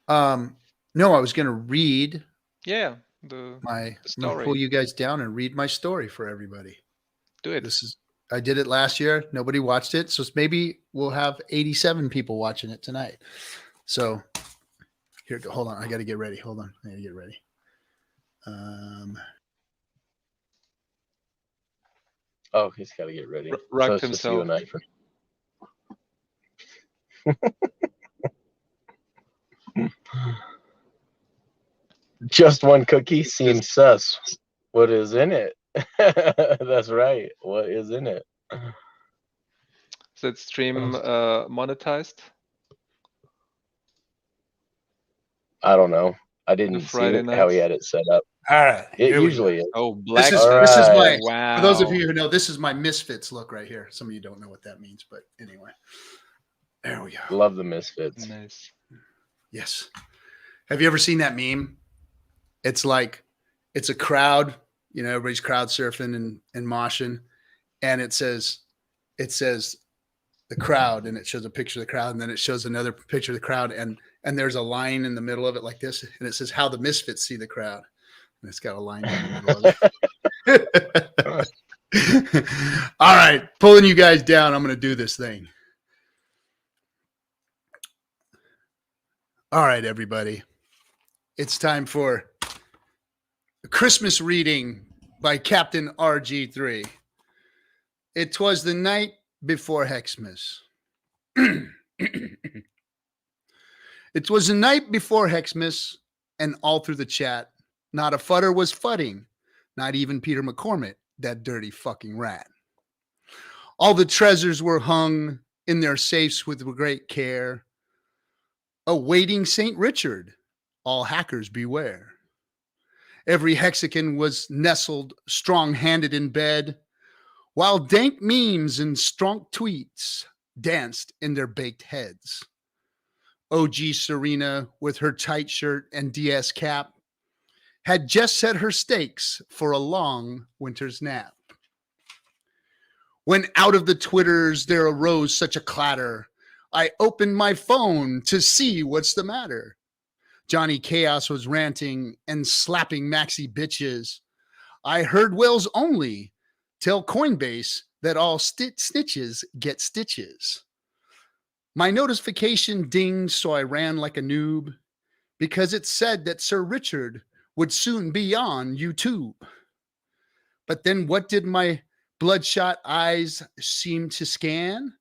no, I was gonna read Yeah, the I'm gonna story. pull you guys down and read my story for everybody. Do it. I did it last year. Nobody watched it. So maybe we'll have 87 people watching it tonight. So here, hold on. I got to get ready. Hold on. I got to get ready. Oh, he's got to get ready. Rugged so it's just you himself. and I. Just one cookie seems sus. What is in it? That's right. What is in it? Is that stream monetized? I don't know. I didn't see Friday how he nights? had it set up. All right. It Here we usually go. is. Oh, black. This is All my right. Wow. for those of you who know, this is my Misfits look right here. Some of you don't know what that means, but anyway. There we go. Love the Misfits. Nice. Yes. Have you ever seen that meme? It's like it's a crowd, you know, everybody's crowd surfing and moshing, and it says the crowd, and it shows a picture of the crowd, and then it shows another picture of the crowd, and there's a line in the middle of it like this, and it says how the Misfits see the crowd. And it's got a line in the middle of it. All right, pulling you guys down. I'm going to do this thing. All right, everybody. It's time for a Christmas reading by Captain RG3. It was the night before Hexmas. It was the night before Hexmas, and all through the chat, not a futter was fudding, not even Peter McCormick, that dirty fucking rat. All the treasures were hung in their safes with great care, awaiting St. Richard, all hackers beware. Every Hexican was nestled strong-handed in bed, while dank memes and strong tweets danced in their baked heads. OG Serena, with her tight shirt and DS cap, had just set her stakes for a long winter's nap. When out of the Twitters there arose such a clatter, I opened my phone to see what's the matter. Johnny Chaos was ranting and slapping maxi bitches. I heard Wells only tell Coinbase that all snitches get stitches. My notification dinged, so I ran like a noob because it said that Sir Richard would soon be on YouTube. But then what did my bloodshot eyes seem to scan?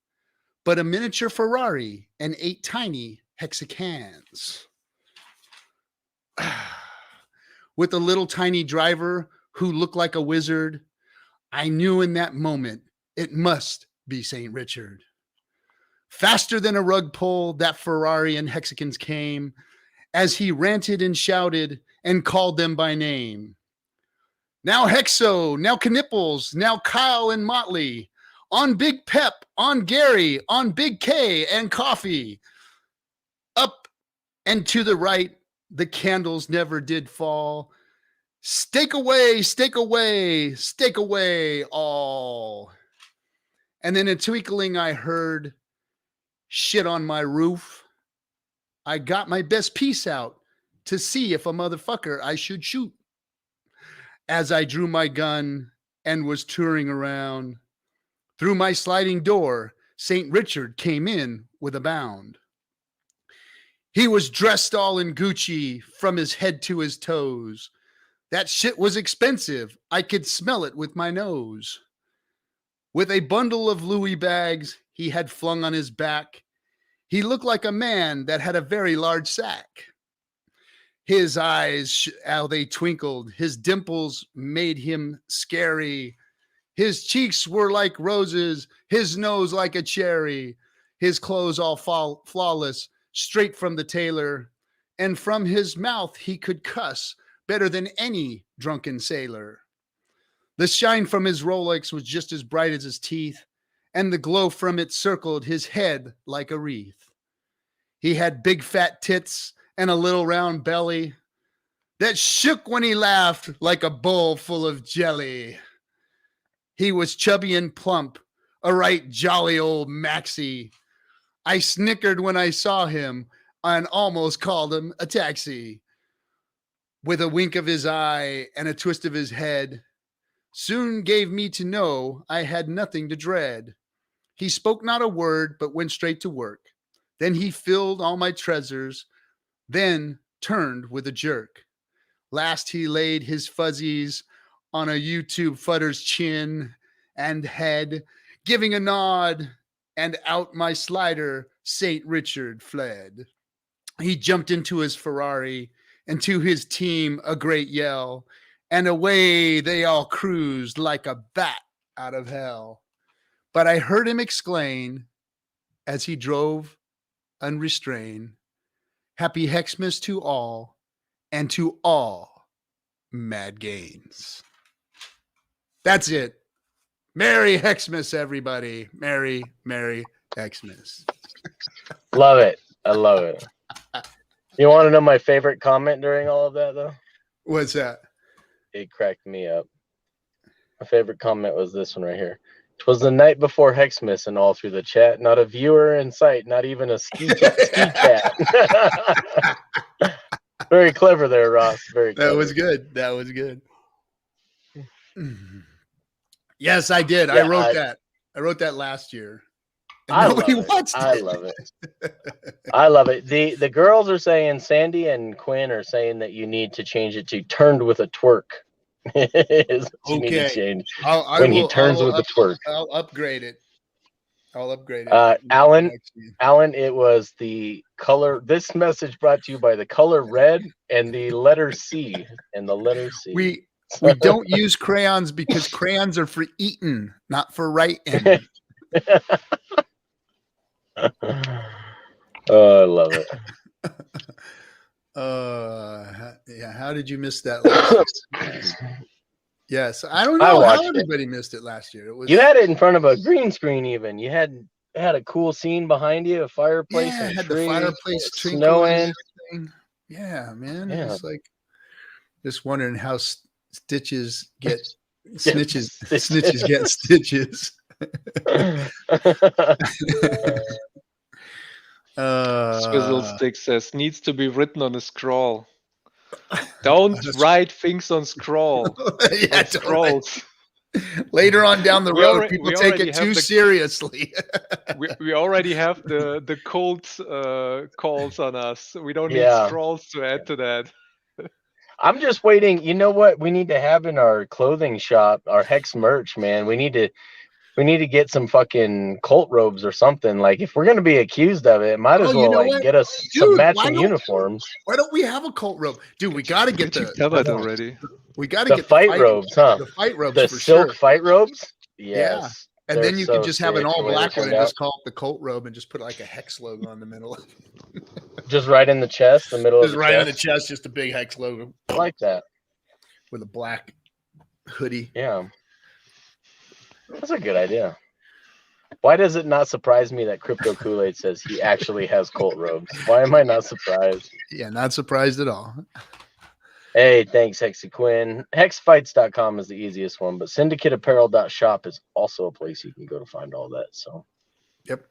But a miniature Ferrari and 8 tiny Hexicans. With a little tiny driver who looked like a wizard, I knew in that moment it must be St. Richard. Faster than a rug pull, that Ferrari and Hexicans came as he ranted and shouted and called them by name. Now Hexo, now Knipples, now Kyle and Motley, on Big Pep, on Gary, on Big K and Coffee. Up and to the right, the candles never did fall. Stake away, stake away, stake away all. And in a twinkling, I heard shit on my roof. I got my best piece out to see if a motherfucker I should shoot. As I drew my gun and was touring around, through my sliding door, St. Richard came in with a bound. He was dressed all in Gucci from his head to his toes. That shit was expensive. I could smell it with my nose. With a bundle of Louis bags he had flung on his back, he looked like a man that had a very large sack. His eyes, how they twinkled, his dimples made him scary. His cheeks were like roses, his nose like a cherry, his clothes all flawless, straight from the tailor, and from his mouth he could cuss better than any drunken sailor. The shine from his Rolex was just as bright as his teeth, and the glow from it circled his head like a wreath. He had big fat tits and a little round belly that shook when he laughed like a bowl full of jelly. He was chubby and plump, a right jolly old maxi. I snickered when I saw him and almost called him a taxi. With a wink of his eye and a twist of his head, soon gave me to know I had nothing to dread. He spoke not a word, but went straight to work. Then he filled all my treasures, then turned with a jerk. Last he laid his fuzzies on a YouTube futter's chin and head, giving a nod, and out my slider St. Richard fled. He jumped into his Ferrari, and to his team a great yell, and away they all cruised like a bat out of hell. But I heard him exclaim as he drove unrestrained, "Happy Hexmas to all, and to all mad gains." That's it. Merry Hexmas, everybody. Merry Xmas. Love it. I love it. You want to know my favorite comment during all of that, though? What's that? It cracked me up. My favorite comment was this one right here. 'Twas the night before Hexmas, and all through the chat, not a viewer in sight, not even a ski cat. Very clever there, Ross. Very clever. That was good. That was good. Yes, I did. Yeah, I wrote that. I wrote that last year. And I nobody love it. watched it. I love it. I love it. The girls are saying, Sandy and Quinn are saying that you need to change it to turned with a twerk. Is what you need to change. When he turns with a twerk. I'll upgrade it. I'll upgrade it. Alan, it was the color. This message brought to you by the color red and the letter C. And the letter C. We don't use crayons because crayons are for eating, not for writing. Oh, I love it. Yeah. How did you miss that last year? Yes, I don't know how everybody missed it last year. You had it in front of a green screen. Even you had a cool scene behind you, a fireplace. Yeah, and had trees, the fireplace snowing. Yeah, man. Yeah. It was like just wondering how stitches get snitches. Snitches get stitches. Swizzlestick says needs to be written on a scroll. Don't write things on scroll. Yeah, on scrolls. Later on down the road, people take it too seriously. we already have the cold calls on us. We don't need scrolls to add to that. I'm just waiting. You know what we need to have in our clothing shop, our Hex merch, man? We need to get some fucking cult robes or something. Like, if we're going to be accused of it, might as well get us some matching uniforms. Why don't we have a cult robe? Dude, we got to get already. We got to get the fight robes, huh? The fight robes, the for silk sure. Fight robes? Yes. Yeah. And then you could just have an all black one and just call it the cult robe and just put like a Hex logo on the middle. Just right in the chest, the middle of the chest. Just right in the chest, just a big Hex logo. I like that. With a black hoodie. Yeah. That's a good idea. Why does it not surprise me that Crypto Kool-Aid says he actually has cult robes? Why am I not surprised? Yeah, not surprised at all. Hey, thanks, Hexiquin. Hexfights.com is the easiest one, but syndicateapparel.shop is also a place you can go to find all that. So, yep.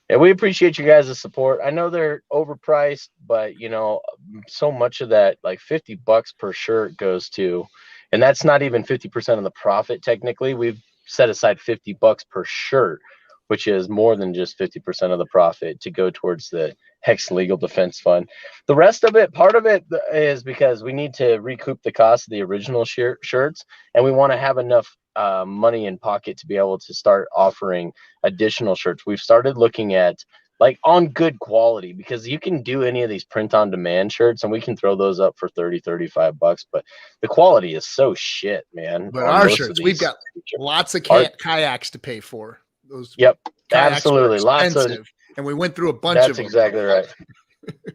Yeah, we appreciate you guys' support. I know they're overpriced, but you know, so much of that, like $50 per shirt, goes to, and that's not even 50% of the profit. Technically, we've set aside $50 per shirt which is more than just 50% of the profit to go towards the Hex Legal Defense Fund. The rest of it, part of it is because we need to recoup the cost of the original shirts, and we want to have enough money in pocket to be able to start offering additional shirts. We've started looking at like on good quality, because you can do any of these print on demand shirts and we can throw those up for 30-35 bucks, but the quality is so shit, man. But on our most shirts, of these we've got shirts. lots of kayaks to pay for. Those Yep, kayaks absolutely, were lots of. expensive, and we went through a bunch of That's them. exactly right.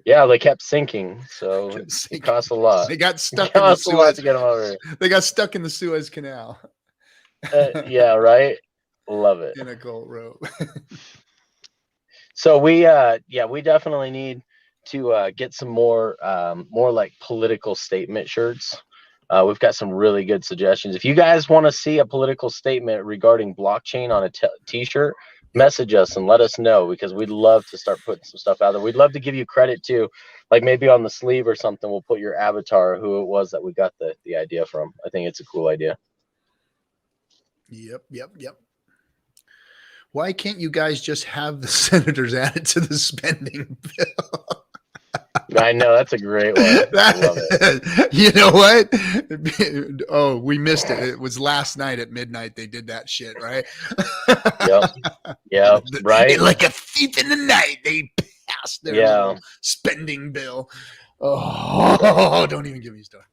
Yeah, they kept sinking, so it costs a lot. They got It stuck in the costs a lot Suez. to get them over here. They got stuck in the Suez Canal. Yeah, right. Love it. In a gold rope. So we definitely need to get some more like political statement shirts. We've got some really good suggestions. If you guys want to see a political statement regarding blockchain on a t-shirt, message us and let us know, because we'd love to start putting some stuff out there. We'd love to give you credit too, like maybe on the sleeve or something, we'll put your avatar, who it was that we got the idea from. I think it's a cool idea. Yep. Why can't you guys just have the senators added to the spending bill? I know, that's a great one. I love it. You know what? Oh, we missed it. It was last night at midnight they did that shit, right? Yep, right? Like a thief in the night, they passed their little spending bill. Oh, don't even get me started.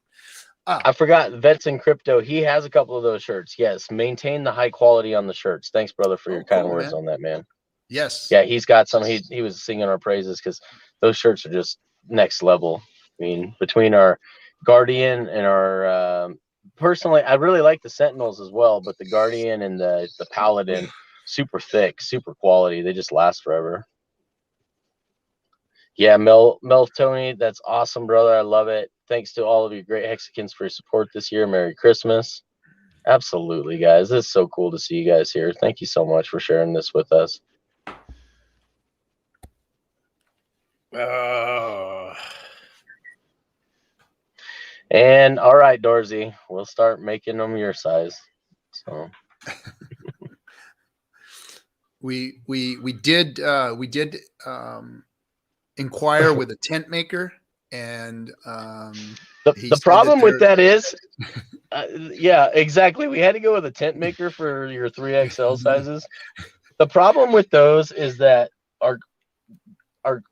I forgot, Vets in Crypto, he has a couple of those shirts. Yes, maintain the high quality on the shirts. Thanks, brother, for your kind words on that, man. Yes. Yeah, he's got some. He was singing our praises, because those shirts are just next level. I mean, between our Guardian and our personally, I really like the Sentinels as well, but the Guardian and the Paladin, super thick, super quality. They just last forever. Yeah, Mel Tony, that's awesome, brother. I love it. Thanks to all of you great Hexicans for your support this year. Merry Christmas. Absolutely, guys. This is so cool to see you guys here. Thank you so much for sharing this with us. And all right, Dorsey, we'll start making them your size. So we did inquire with a tent maker, and the problem with that is yeah, exactly, we had to go with a tent maker for your 3XL sizes. The problem with those is that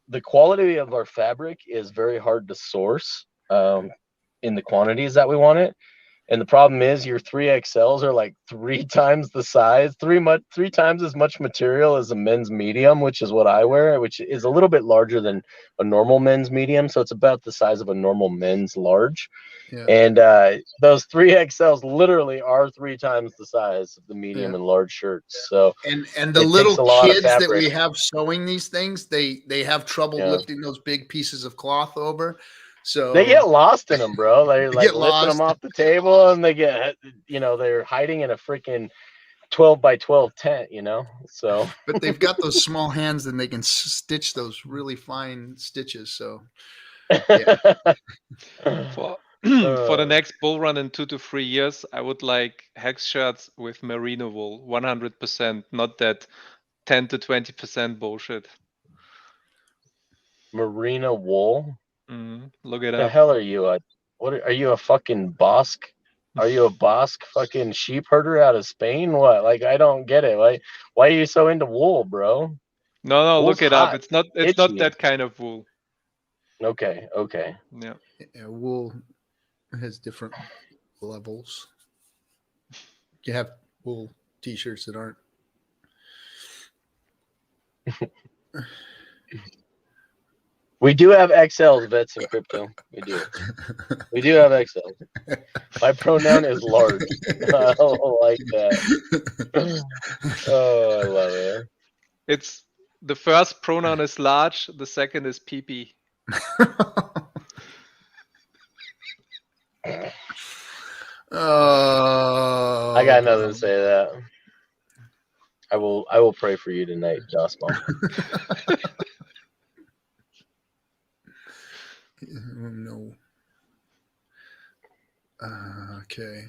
the quality of our fabric is very hard to source in the quantities that we want it. And the problem is your 3XLs are like 3 times the size, three times as much material as a men's medium, which is what I wear, which is a little bit larger than a normal men's medium. So it's about the size of a normal men's large. Yeah. And those 3XLs literally are 3 times the size of the medium and large shirts. So and the little kids that we have sewing these things, they have trouble lifting those big pieces of cloth over. So they get lost in them, bro. They're like lifting them off the table, and they get, they're hiding in a freaking 12 by 12 tent, so. But they've got those small hands, and they can stitch those really fine stitches. So yeah. For the next bull run in 2 to 3 years, I would like hex shirts with merino wool, 100%, not that 10 to 20% bullshit. Merino wool? Look it up. The up. hell are you? What are you, a fucking Basque? Are you a Basque fucking sheep herder out of Spain? What? Like, I don't get it. Like, why are you so into wool, bro? No, look it up. It's not that kind of wool. Okay. Yeah, wool has different levels. You have wool t-shirts that aren't. We do have XLs, Vets in Crypto. We do. We do have XLs. My pronoun is large. I don't like that. Oh, I love it. It's the first pronoun is large, the second is PP. Oh, I got nothing to say to that. I will pray for you tonight, Joss Mom. No. Okay.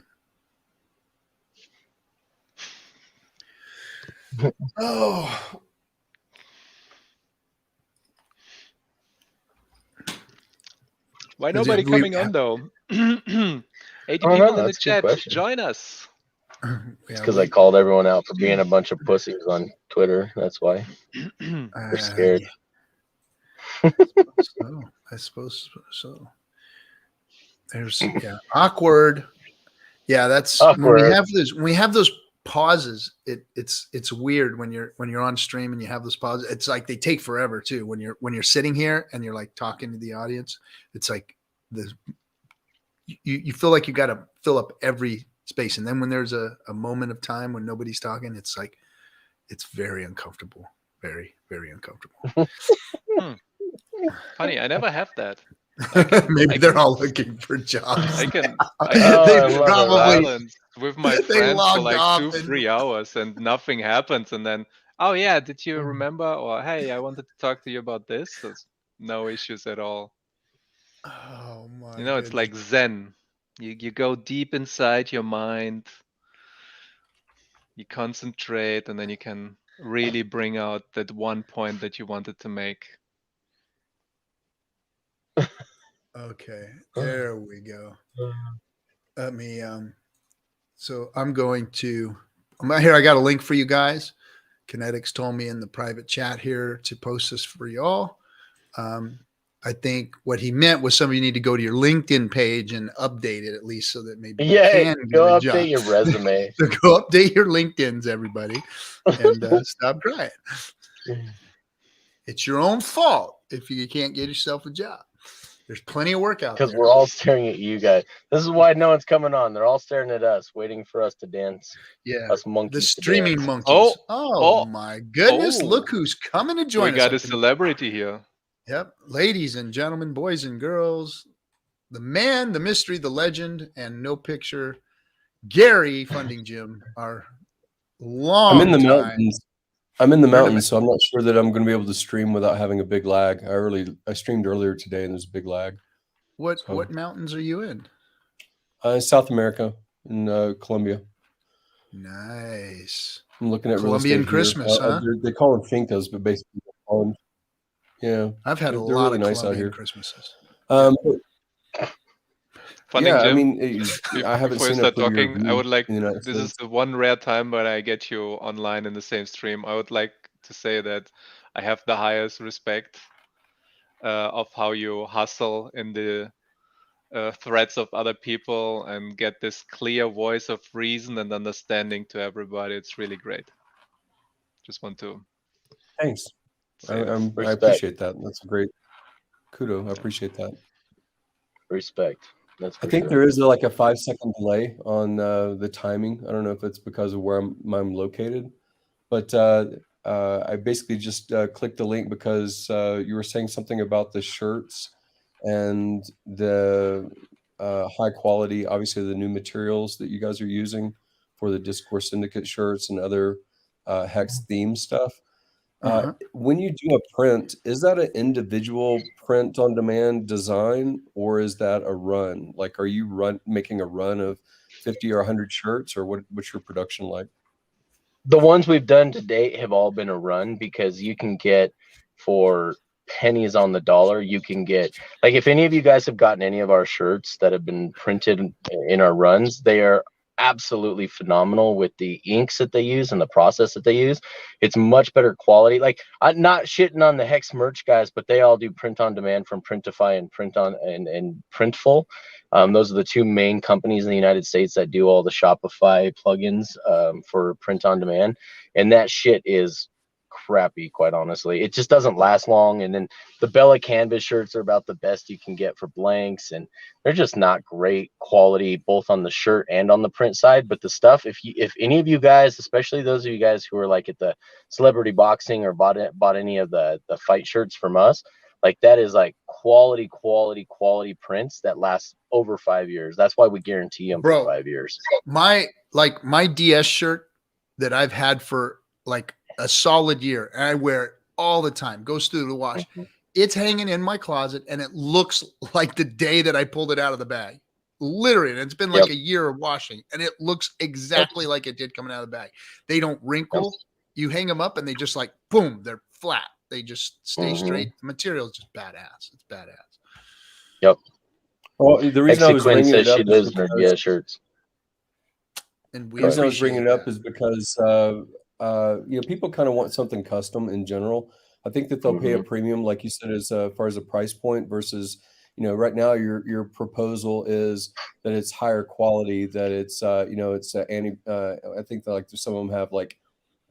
Oh, Why Is it- nobody we- coming on though? 80 Oh, no, people in the that's a good chat. question. Join us. yeah, Because I called everyone out for being a bunch of pussies on Twitter. That's why they're scared. So I suppose so. There's awkward. Yeah, that's when we Awkward. have those pauses. It's weird when you're on stream and you have those pauses. It's like they take forever too. When you're sitting here and you're like talking to the audience, it's like you feel like you got to fill up every space. And then when there's a moment of time when nobody's talking, it's like it's very uncomfortable. Very, very uncomfortable. Funny, I never have that. Maybe they're all looking for jobs. I can I They love probably silence with my they friends for logged like off 2-3 hours and nothing happens, and then, oh yeah, did you remember? Or hey, I wanted to talk to you about this. So no issues at all. Oh my! You know, it's like Zen. You go deep inside your mind, you concentrate, and then you can really bring out that one point that you wanted to make. Okay, there we go. Let me so I'm going to I'm out here. I got a link for you guys. Kinetics told me in the private chat here to post this for y'all. I think what he meant was some of you need to go to your LinkedIn page and update it at least so that maybe you can go get a job. update your resume. So go update your LinkedIn's, everybody, and stop crying. It's your own fault if you can't get yourself a job. There's plenty of work out there. Because we're all staring at you guys. This is why no one's coming on. They're all staring at us, waiting for us to dance. Yeah, Us monkeys. the streaming to dance. monkeys. Oh, My goodness! oh. Look who's coming to join us. We got a celebrity here. Yep, ladies and gentlemen, boys and girls, the man, the mystery, the legend, and no picture, Gary Funding Jim, our long. I'm in the time. mountains. I'm in the mountains, so I'm not sure that I'm going to be able to stream without having a big lag. I streamed earlier today, and there's a big lag. What mountains are you in? South America, in Colombia. Nice. I'm looking at Colombian real estate Christmas, huh? They call them fincas, but basically, yeah. I've had a they're lot really of nice out Colombian here. Christmases. Funding yeah, Jim, I mean, I haven't before you seen start a prettier talking, view I would like, in the United this States. is the one rare time when I get you online in the same stream. I would like to say that I have the highest respect of how you hustle in the threats of other people and get this clear voice of reason and understanding to everybody. It's really great. Just want to Thanks. say this. I appreciate that. That's a great kudo. I appreciate that. Respect. That's I think there is like a 5-second delay on the timing. I don't know if it's because of where I'm located, but I basically just clicked the link because you were saying something about the shirts and the high quality, obviously the new materials that you guys are using for the Discourse Syndicate shirts and other Hex theme stuff. When you do a print, is that an individual print on demand design, or is that a run? Like, are you making a run of 50 or 100 shirts, or what's your production like? The ones we've done to date have all been a run because you can get for pennies on the dollar. You can get, like, if any of you guys have gotten any of our shirts that have been printed in our runs, they are absolutely phenomenal with the inks that they use and the process that they use. It's much better quality. Like, I'm not shitting on the Hex merch guys, but they all do print on demand from Printify and Printful. Those are the two main companies in the United States that do all the Shopify plugins for print on demand, and that shit is crappy, quite honestly. It just doesn't last long. And then the Bella Canvas shirts are about the best you can get for blanks, and they're just not great quality both on the shirt and on the print side. But the stuff, if any of you guys, especially those of you guys who are like at the celebrity boxing or bought any of the fight shirts from us, like, that is like quality prints that last over 5 years. That's why we guarantee them for 5 years. My DS shirt that I've had for like a solid year, and I wear it all the time, goes through the wash. It's hanging in my closet, and it looks like the day that I pulled it out of the bag. Literally, and it's been like a year of washing, and it looks exactly like it did coming out of the bag. They don't wrinkle. you hang them up and they just like, boom, they're flat. They just stay Mhm. straight. The material is just badass. It's badass. Yep. Well, the reason I was Hexicans bringing says it she up is lives in her because Dia shirts. And we the reason I was appreciate bringing it up that. is because you know, people kind of want something custom in general. I think that they'll pay a premium, like you said, as far as a price point versus, you know, right now your proposal is that it's higher quality, that it's you know, it's I think that like some of them have like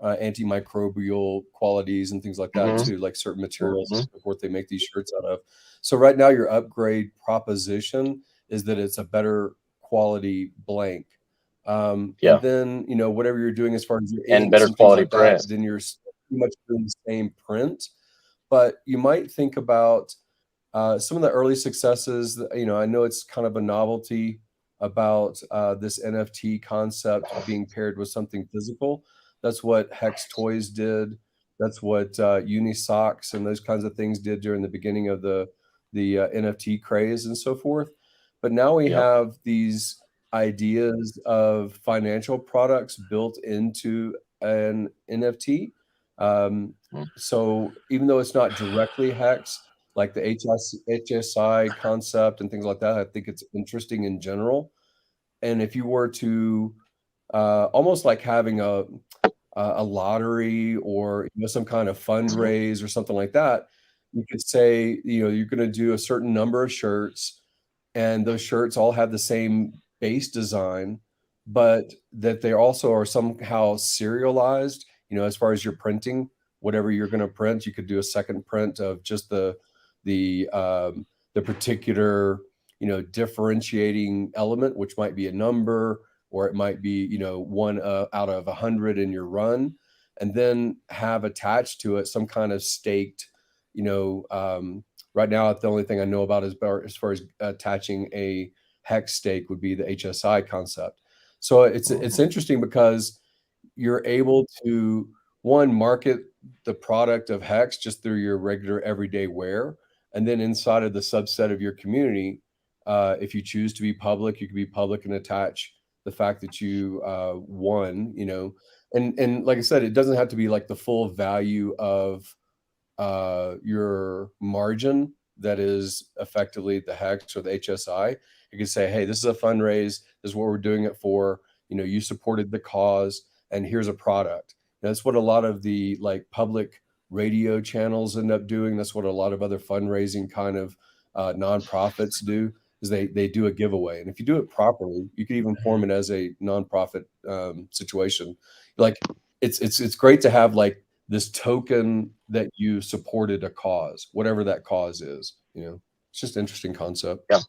antimicrobial qualities and things like that Mhm. too, like certain materials and so forth they make these shirts out of. So right now your upgrade proposition is that it's a better quality blank. Yeah. And then, you know, whatever you're doing as far as your And inks better and things quality like print. that, then you're pretty much doing the same print. But you might think about some of the early successes. You know, I know it's kind of a novelty about this NFT concept being paired with something physical. That's what Hex Toys did. That's what Unisocks and those kinds of things did during the beginning of the NFT craze and so forth. But now we Yep. have these ideas of financial products built into an NFT. So even though it's not directly Hex, like the HSI concept and things like that, I think it's interesting in general. And if you were to almost like having a lottery or, you know, some kind of fundraise or something like that, you could say, you know, you're going to do a certain number of shirts, and those shirts all have the same base design, but that they also are somehow serialized, you know, as far as your printing, whatever you're going to print, you could do a second print of just the the particular, you know, differentiating element, which might be a number, or it might be, you know, one out of 100 in your run, and then have attached to it some kind of staked, you know, right now, the only thing I know about is as far as attaching a hex stake would be the HSI concept. So it's interesting because you're able to, one, market the product of hex just through your regular everyday wear, and then inside of the subset of your community, if you choose to be public, you can be public and attach the fact that you won, you know, and like I said, it doesn't have to be like the full value of your margin that is effectively the hex or the HSI. You can say, hey, this is a fundraise. This is what we're doing it for. You know, you supported the cause, and here's a product. And that's what a lot of the like public radio channels end up doing. That's what a lot of other fundraising kind of nonprofits do. Is they do a giveaway, and if you do it properly, you could even form it as a nonprofit situation. Like it's great to have like this token that you supported a cause, whatever that cause is. You know, it's just an interesting concept. Yeah.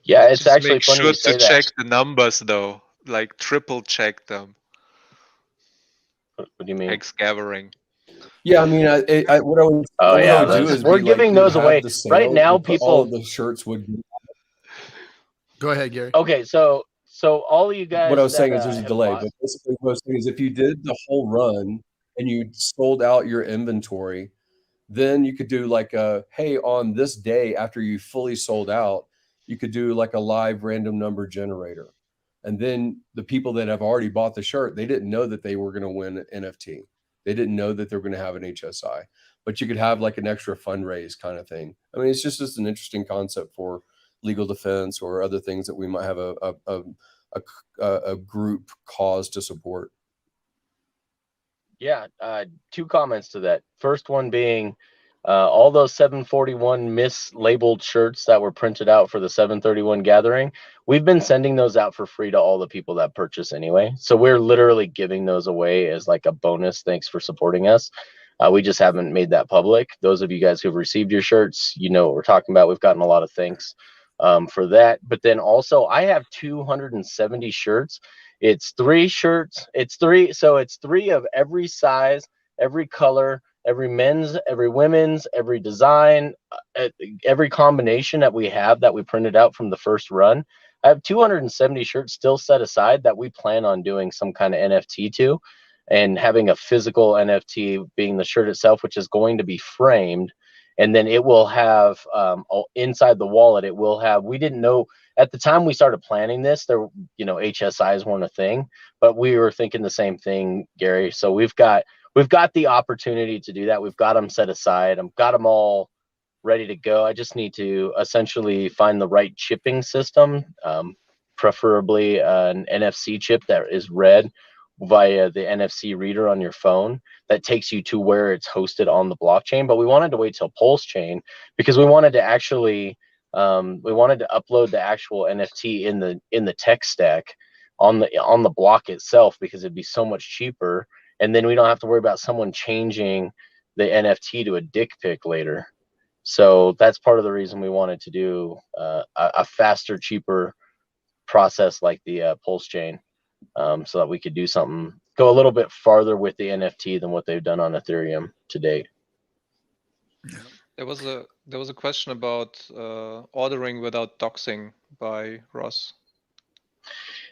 Yeah, it's Just actually make funny sure you say to that. check the numbers though, like triple check them. What do you mean? Hex gathering. Yeah, I mean, what I would, Oh what I yeah, would do is we're be like, giving you would those have away the sale, right now. you put all People. of the shirts would be. Go ahead, Gary. Okay, so all of you guys. What I was that, saying is there's a have delay, bought- but basically what I was saying is if you did the whole run and you sold out your inventory, then you could do like a, hey, on this day after you fully sold out, you could do like a live random number generator. And then the people that have already bought the shirt, they didn't know that they were going to win an NFT. They didn't know that they're going to have an HSI, but you could have like an extra fundraise kind of thing. I mean, it's just an interesting concept for legal defense or other things that we might have a group cause to support. Yeah, two comments to that. First one being all those 741 mislabeled shirts that were printed out for the 731 gathering, we've been sending those out for free to all the people that purchase anyway. So we're literally giving those away as like a bonus. Thanks for supporting us. We just haven't made that public. Those of you guys who've received your shirts, you know what we're talking about. We've gotten a lot of thanks for that. But then also, I have 270 shirts. It's 3 shirts. It's 3. So it's 3 of every size, every color, every men's, every women's, every design, every combination that we have that we printed out from the first run. I have 270 shirts still set aside that we plan on doing some kind of NFT to, and having a physical NFT being the shirt itself, which is going to be framed. And then it will have inside the wallet, it will have, we didn't know at the time we started planning this, there, you know, HSIs weren't a thing, but we were thinking the same thing, Gary. So we've got we've got the opportunity to do that. We've got them set aside. I've got them all ready to go. I just need to essentially find the right chipping system, preferably an NFC chip that is read via the NFC reader on your phone that takes you to where it's hosted on the blockchain. But we wanted to wait till Pulse Chain because we wanted to actually upload the actual NFT in the tech stack on the block itself, because it'd be so much cheaper, and then we don't have to worry about someone changing the NFT to a dick pic later. So that's part of the reason we wanted to do a faster, cheaper process like the Pulse Chain, so that we could do something, go a little bit farther with the NFT than what they've done on Ethereum to date. There was a question about ordering without doxing by Ross.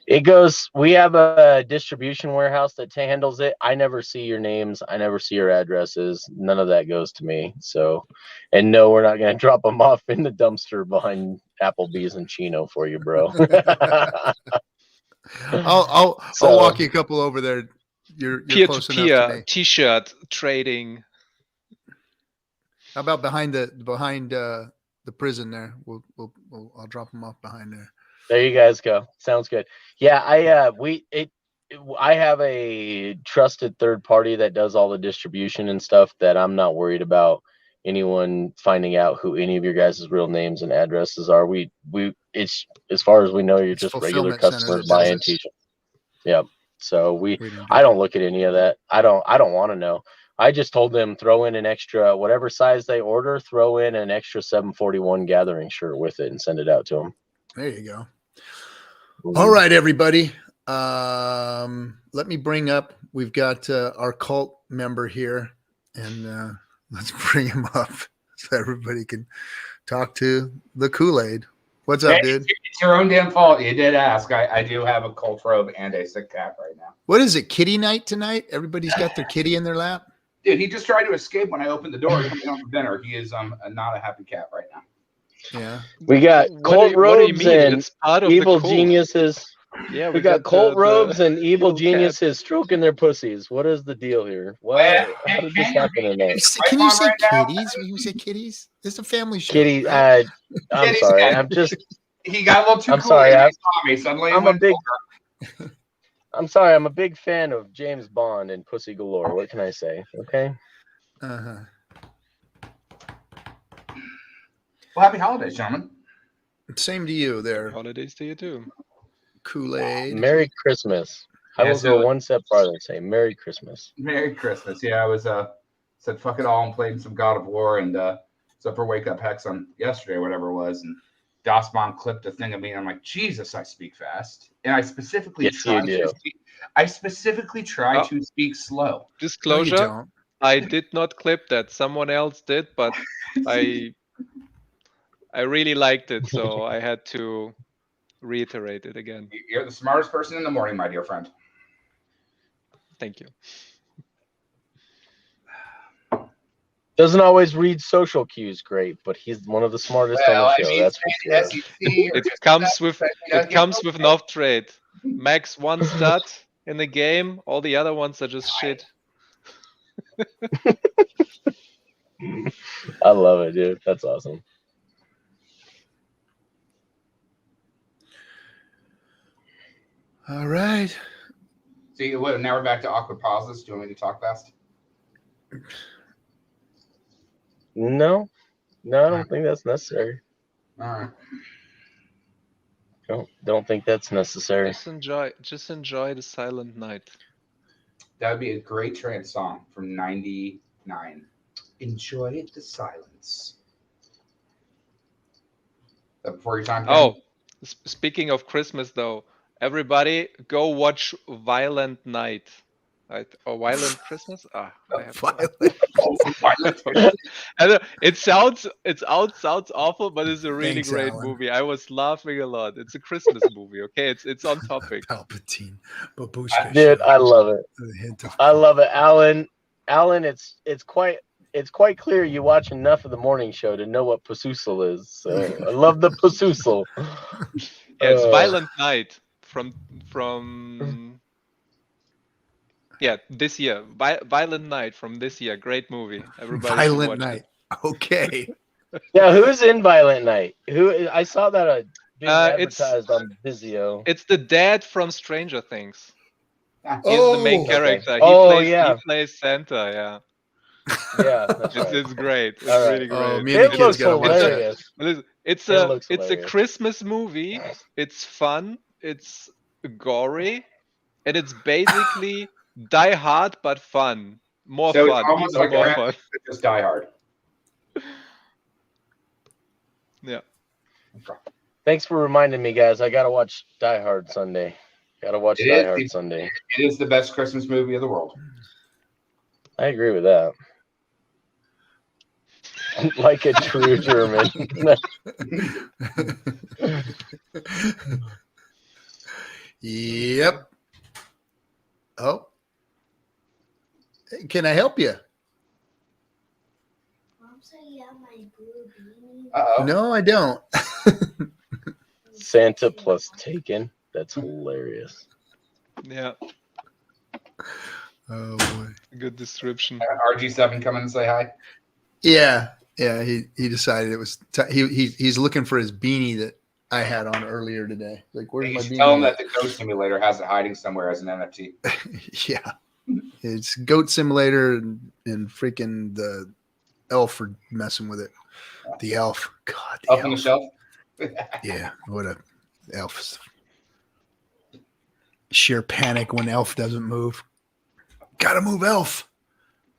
It goes, we have a distribution warehouse that handles it. I never see your names. I never see your addresses. None of that goes to me. So, and no, we're not going to drop them off in the dumpster behind Applebee's and Chino for you, bro. I'll walk you a couple over there. You're close enough to me. T-shirt trading. How about behind the prison there? I'll drop them off behind there. There you guys go. Sounds good. Yeah, I have a trusted third party that does all the distribution and stuff, that I'm not worried about anyone finding out who any of your guys' real names and addresses are. It's, as far as we know, you're just regular customers buying t-shirts. Yep. So I don't look at any of that. I don't want to know. I just told them, throw in an extra, whatever size they order, throw in an extra 741 Gathering shirt with it and send it out to them. There you go. All right, everybody. Let me bring up, we've got our cult member here, and let's bring him up so everybody can talk to the Kool-Aid. What's up, dude? It's your own damn fault. You did ask. I do have a cult robe and a sick cat right now. What is it, kitty night tonight? Everybody's got their kitty in their lap? Dude, he just tried to escape when I opened the door coming home for dinner. He is not a happy cat right now. Yeah. We got cult robes and evil cool. Geniuses. Yeah, we got cult robes and evil geniuses stroking their pussies. What is the deal here? What? How did this happen tonight? Can you say kitties? When you say kitties, it's a family show. Kitty, right? I'm sorry. I'm just. He got a little too. I'm cool sorry. I'm sorry. I'm a big fan of James Bond and Pussy Galore. What can I say? Okay. Uh-huh. Well, happy holidays, gentlemen. Same to you there. Holidays to you too. Kool-Aid. Merry Christmas. I will go one step farther and say Merry Christmas. Merry Christmas. Yeah, I was said fuck it all and played some God of War and so for Wake Up Hex on yesterday, whatever it was, and Dasmon clipped a thing of me, and I'm like, Jesus, I speak fast. And I specifically try to speak slow. Disclosure, No, I did not clip that. Someone else did, but I really liked it, so I had to reiterate it again. You're the smartest person in the morning, my dear friend. Thank you. Doesn't always read social cues great, but he's one of the smartest on the show. That's for sure. It comes with enough trade. Max one stat in the game, all the other ones are just shit. I love it, dude. That's awesome. All right. So now we're back to awkward pauses. Do you want me to talk fast? No, I don't think that's necessary. All right. Don't think that's necessary. Just enjoy the silent night. That would be a great trance song from '99. Enjoy the silence. Before your time. Oh, speaking of Christmas, though, everybody go watch Violent Night. Right? Or Violent Christmas? It sounds awful, but it's a really great movie. I was laughing a lot. It's a Christmas movie, okay? It's on topic. Palpatine, Babushka. Dude, I love it. I love it, Alan. It's quite clear you watch enough of the morning show to know what Pasusil is. So I love the Pasusil. Yeah, it's Violent Night from Yeah, this year. Violent Night from this year. Great movie. Everybody should Violent watch Night. Okay. Yeah, who's in Violent Night? Who I saw that being It's advertised on Vizio. it's the dad from Stranger Things. Ah, He's the main Oh, character. Oh, He yeah. plays Santa. Yeah, Yeah, that's right. it's great. It's All right. really great. Oh, me and the It kids looks gotta watch that. hilarious. Listen, it's It a looks it's a hilarious. Christmas movie. It's fun. It's gory, and it's basically Die Hard but fun. More So it's fun. almost Even like more a fun. just Die Hard. Yeah. Thanks for reminding me, guys. I gotta watch Die Hard Sunday. Gotta watch It Die is Hard the- Sunday. It is the best Christmas movie of the world. I agree with that. Like a true German. Yep. Oh. Hey, can I help you? Mom said you have my blue beanie. Uh-oh. No, I don't. Santa plus Taken. That's hilarious. Yeah. Oh boy. Good description. RG7 come in and say hi. Yeah. Yeah. He decided it was. He's looking for his beanie that I had on earlier today. Like, where's You my should beanie? tell him that the Ghost Simulator has it hiding somewhere as an NFT. Yeah. It's Goat Simulator and freaking the elf are messing with it. The elf. God, the Up on the shelf. Yeah, what a elf. Sheer panic when elf doesn't move. Gotta move elf.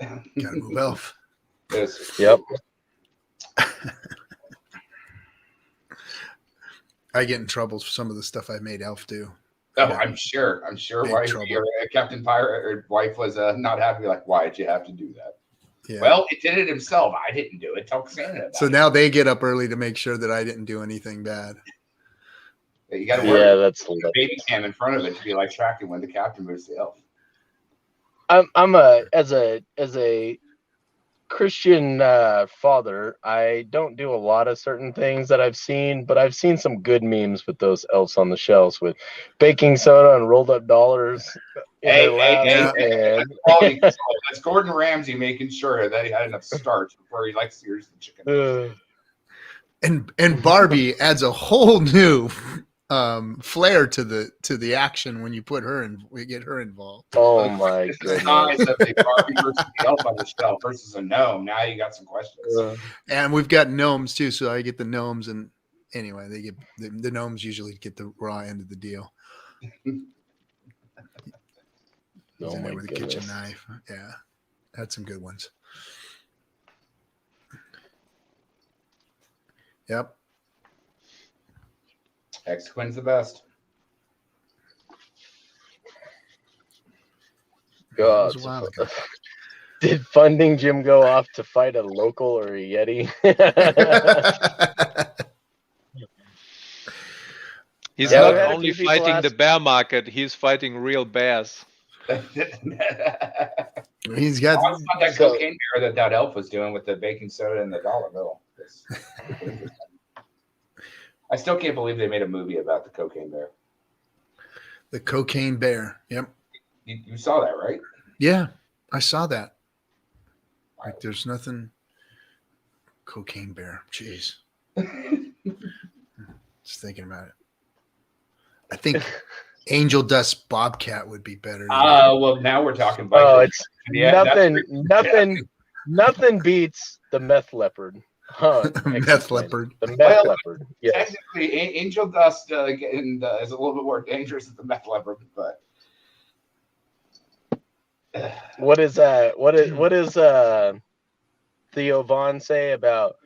Gotta move elf. Yes. Yep. I get in trouble for some of the stuff I made elf do. Oh, Yeah. I'm sure. Big Why trouble. your Captain Pirate or wife was not happy. Like, why did you have to do that? Yeah. Well, it did it himself. I didn't do it. Tell Santa about So it. now they get up early to make sure that I didn't do anything bad. You got to Yeah, wear that's a hilarious. baby cam in front of it to be like tracking when the captain moves the elf. I'm as a Christian father, I don't do a lot of certain things that I've seen, but I've seen some good memes with those elves on the shelves with baking soda and rolled up dollars in their lap. And Quality control. That's Gordon Ramsay making sure that he had enough starch before he like sears the chicken. And Barbie adds a whole new flair to the action when you put her in. We get her involved. oh my This is the size goodness. of the Barbie versus the elf on the shelf versus a gnome. Now you got some questions. And we've got gnomes too, so I get the gnomes, and anyway, they get the gnomes usually get the raw end of the deal. He's Oh in there my with a kitchen goodness. knife. Yeah, had some good ones. Yep. X Quinn's the best. That was God. a while ago. Did Funding Jim go off to fight a local or a Yeti? He's Yeah, not we've had a only few people fighting the ask- bear market, he's fighting real bears. He's got. I thought that So- cocaine bear that elf was doing with the baking soda and the dollar bill. I still can't believe they made a movie about the cocaine bear. The cocaine bear. Yep. You saw that, right? Yeah, I saw that. Like, there's nothing. Cocaine bear. Jeez. Just thinking about it. I think Angel Dust Bobcat would be better. Well, now we're talking about. Oh, it's Yeah, nothing beats the meth leopard. Huh, Meth leopard. The meth Well, leopard. Yes. Technically, Angel Dust is a little bit more dangerous than the meth leopard, but What is what is Theo Vaughn say about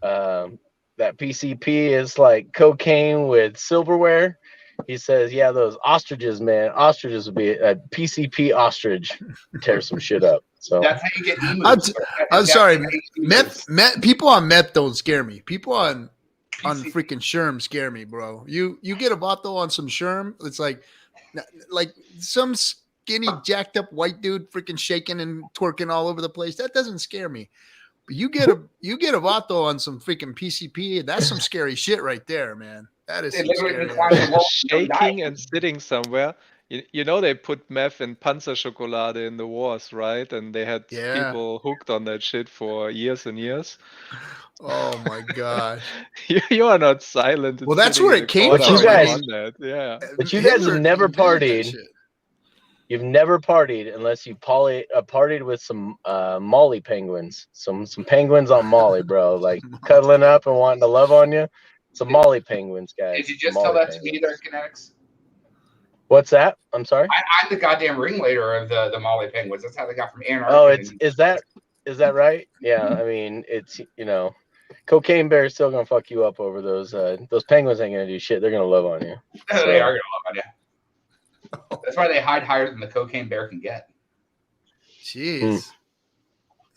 that PCP is like cocaine with silverware? He says, yeah, those ostriches, man. Ostriches would be a PCP ostrich, tear some shit up. So that's how you get emus. I'm sorry. That's how you get Meth. People on meth don't scare me. People on PC freaking Sherm scare me, bro. You get a vato on some Sherm, it's like some skinny, jacked up white dude freaking shaking and twerking all over the place. That doesn't scare me. But you get a vato on some freaking PCP. That's some scary shit right there, man. That is They some literally scary been climbing the wall. Shaking and sitting somewhere. You know they put meth in Panzerschokolade in the wars, right? And they had Yeah. people hooked on that shit for years and years. Oh my gosh. You are not silent. It's Well, that's sitting where in it the came corner But you from. of guys- on that. Yeah. But you guys have Hitler never invented that partied. shit. You've never partied unless you partied with some Molly penguins. Some penguins on Molly, bro. Like cuddling up and wanting to love on you. Some Molly penguins, guys. Did you just Molly tell that to penguins. me there, Kinetics? What's that? I'm sorry. I'm the goddamn ringleader of the Molly Penguins. That's how they got from Antarctica. Oh, is that right? Yeah, I mean, it's Cocaine Bear is still gonna fuck you up over those penguins ain't gonna do shit. They're gonna love on you. They are gonna love on you. That's why they hide higher than the Cocaine Bear can get. Jeez.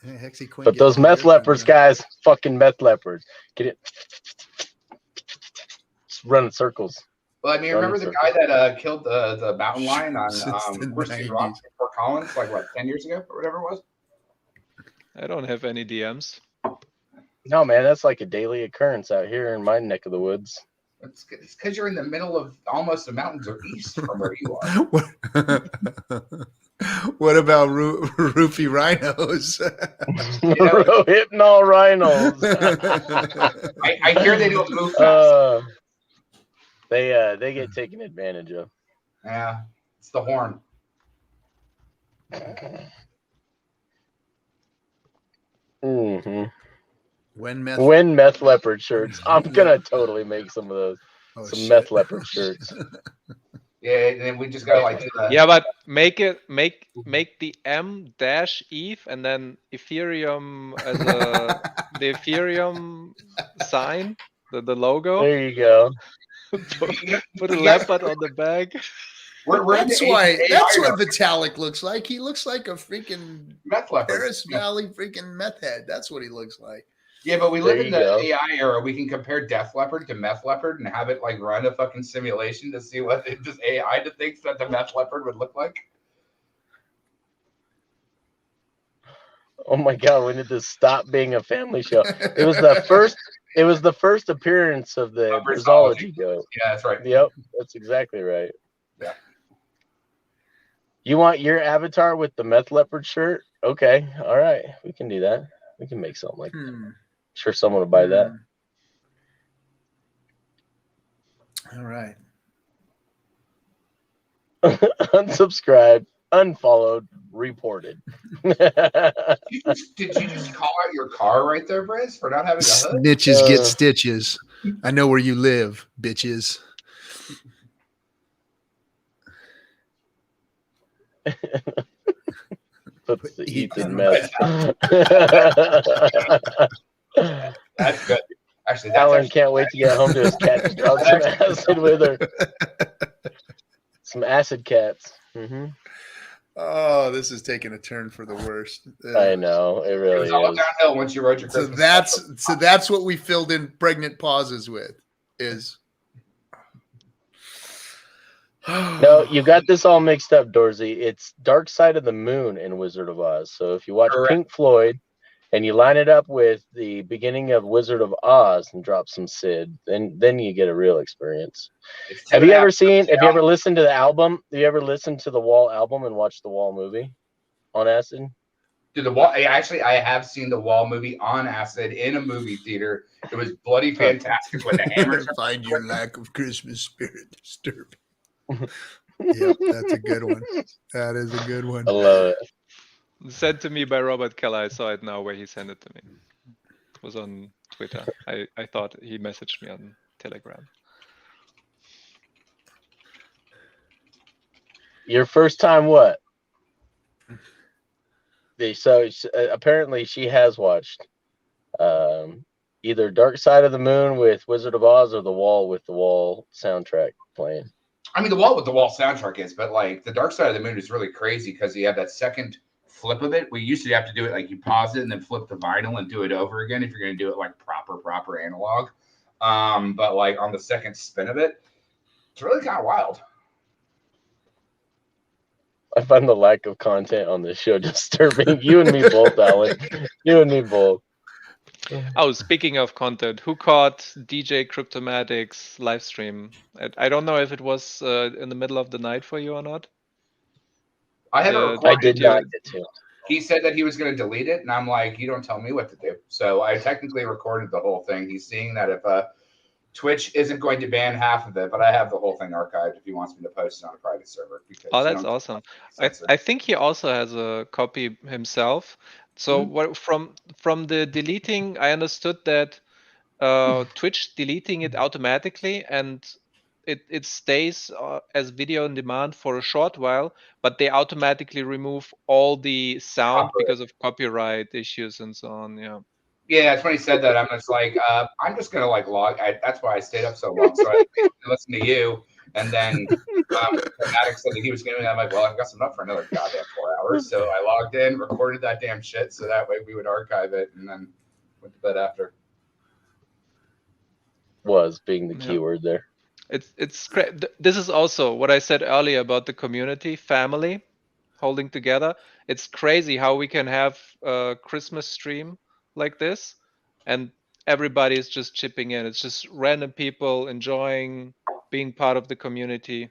Hey, Hexy Quinn But getting those on meth there, leopards, guys, fucking meth leopards. Get it? Just running circles. Well, I mean, Running remember the circles. guy that killed the mountain lion on Since the Horseshoe 90s. Rock in Fort Collins, like what, 10 years ago or whatever it was? I don't have any DMs. No, man, that's like a daily occurrence out here in my neck of the woods. It's because you're in the middle of almost the mountains or east from where you are. What about roofie rhinos? Hypnol rhinos. I hear they don't move fast. They get taken advantage of. Yeah, it's the horn. Mm-hmm. When meth leopard shirts. I'm gonna totally make some of those. shit. Meth leopard shirts. Yeah, and then we just gotta like do the, Yeah, but make the M dash Eve and then Ethereum as the Ethereum sign, the logo. There you go. Put a leopard on the bag. We're That's into why. AI That's now. what Vitalik looks like. He looks like a freaking Meth leopard. Paris Valley freaking meth head. That's what he looks like. Yeah, but we There live in you the go. AI era. We can compare Def Leopard to Meth Leopard and have it like run a fucking simulation to see what it does AI to think that the Meth Leopard would look like. Oh my god, when did this stop being a family show? It was the first. It was the first appearance of the Of Brizology goat. Yeah, that's right. Yep, that's exactly right. Yeah. You want your avatar with the meth leopard shirt? Okay, all right, we can do that. We can make something like that. Sure, someone will buy that. All right. Unsubscribed, unfollowed, reported. Did you just call out your car right there, Briz, for not having a hood? Snitches get stitches. I know where you live, bitches. Puts the Eat Ethan that. meth. That's good. Actually, that's Alan actually, can't wait to get home to his cat to drop some acid with her. Some acid cats. Oh, this is taking a turn for the worst. I know it it really was all is. downhill once you wrote your So Christmas. that's what we filled in pregnant pauses with. Is No, you got this all mixed up, Dorsey. It's Dark Side of the Moon in Wizard of Oz. So if you watch Correct. Pink Floyd and you line it up with the beginning of Wizard of Oz and drop some Sid, then you get a real experience. It's Have you 2.5 ever seen? Have you down. ever listened to the album? Have you ever listened to the Wall album and watched the Wall movie on acid? Dude, the wall. Actually, I have seen the Wall movie on acid in a movie theater. It was bloody fantastic when the hammers. find your lack of Christmas spirit disturbing. Yep, that's a good one. That is a good one. I love it. Sent to me by Robert Keller. I saw it now where he sent it to me. It was on Twitter. I thought he messaged me on Telegram. Your first time what? So apparently she has watched either Dark Side of the Moon with Wizard of Oz or The Wall with the Wall soundtrack playing. I mean, the Wall with the Wall soundtrack is, but like the Dark Side of the Moon is really crazy because you have that second flip of it. We used to have to do it like you pause it and then flip the vinyl and do it over again if you're going to do it like proper analog. But like on the second spin of it, it's really kind of wild. I find the lack of content on this show disturbing. You and me both, Alan. You and me both. Oh, speaking of content, who caught DJ Cryptomatic's live stream? I don't know if it was in the middle of the night for you or not. I had it The recorded. I did video. not get to. He said that he was going to delete it, and I'm like, you don't tell me what to do. So I technically recorded the whole thing. He's seeing that if Twitch isn't going to ban half of it, but I have the whole thing archived if he wants me to post it on a private server. Because Oh, you that's don't awesome. censor. I think he also has a copy himself. So what from the deleting, I understood that Twitch deleting it automatically, and it stays as video on demand for a short while, but they automatically remove all the sound Copyright. because of copyright issues and so on. Yeah. Yeah, that's when he said that. I'm just like, I'm just gonna like log. That's why I stayed up so long. So I basically listened to you, and then Maddox said that he was gonna. I'm like, well, I've got some up for another goddamn 4 hours. So I logged in, recorded that damn shit, so that way we would archive it, and then went to bed after. Was being the Yeah. keyword there. It's great. This is also what I said earlier about the community, family, holding together. It's crazy how we can have a Christmas stream like this, and everybody is just chipping in. It's just random people enjoying being part of the community.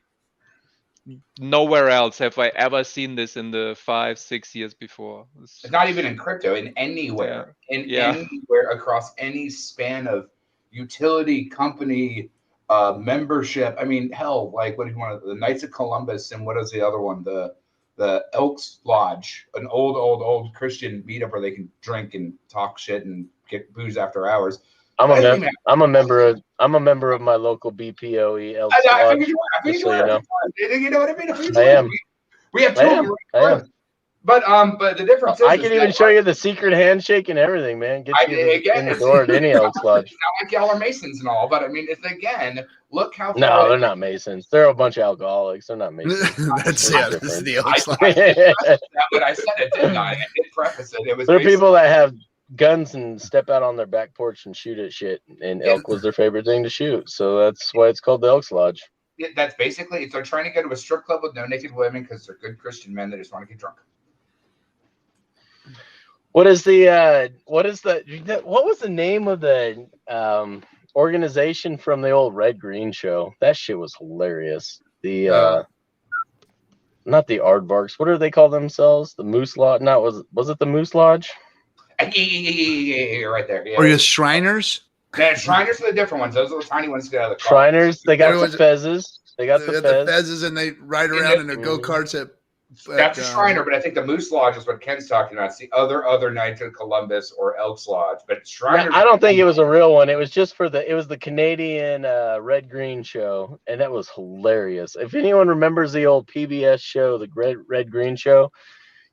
Nowhere else have I ever seen this in the 5-6 years before. It's not even in crypto, in anywhere, Yeah. anywhere across any span of utility, company, membership. I mean, hell, like what do you want? The Knights of Columbus, and what is the other one? The Elks Lodge, an old Christian meetup where they can drink and talk shit and get booze after hours. I'm a member of my local BPOE Elks I Lodge. figured Just so you know. You know what I mean? I am. We have two I of am. them. I am. But the difference is I can even show you the secret handshake and everything, man. Get you in the door at any Elks Lodge. It's not like y'all are Masons and all, but I mean, it's again, look how far. No, they're not Masons. They're a bunch of alcoholics. They're not Masons. That's They're This is different. the Elks Lodge. But I said it, didn't I? I did preface it. It was. There are people that have guns and step out on their back porch and shoot at shit, and elk was their favorite thing to shoot. So that's why it's called the Elks Lodge. That's basically they're trying to go to a strip club with no naked women because they're good Christian men that just want to get drunk. What was the name of the organization from the old Red Green show? That shit was hilarious. The not the Aardvarks. What do they call themselves? The Moose Lodge? No, was it the Moose Lodge? Yeah, right there. Yeah. Or your Shriners? Yeah, Shriners are the different ones. Those are the tiny ones that get out of the car. Shriners. They got the fezzes. They got the fez. fezzes, and they ride around in their go-karts at. That's a Shriner, but I think the Moose Lodge is what Ken's talking about. It's the other Knights of Columbus or Elks Lodge, but Shriner. I don't think it was a real one. It was just it was the Canadian Red Green show, and that was hilarious. If anyone remembers the old PBS show, the Red Green show,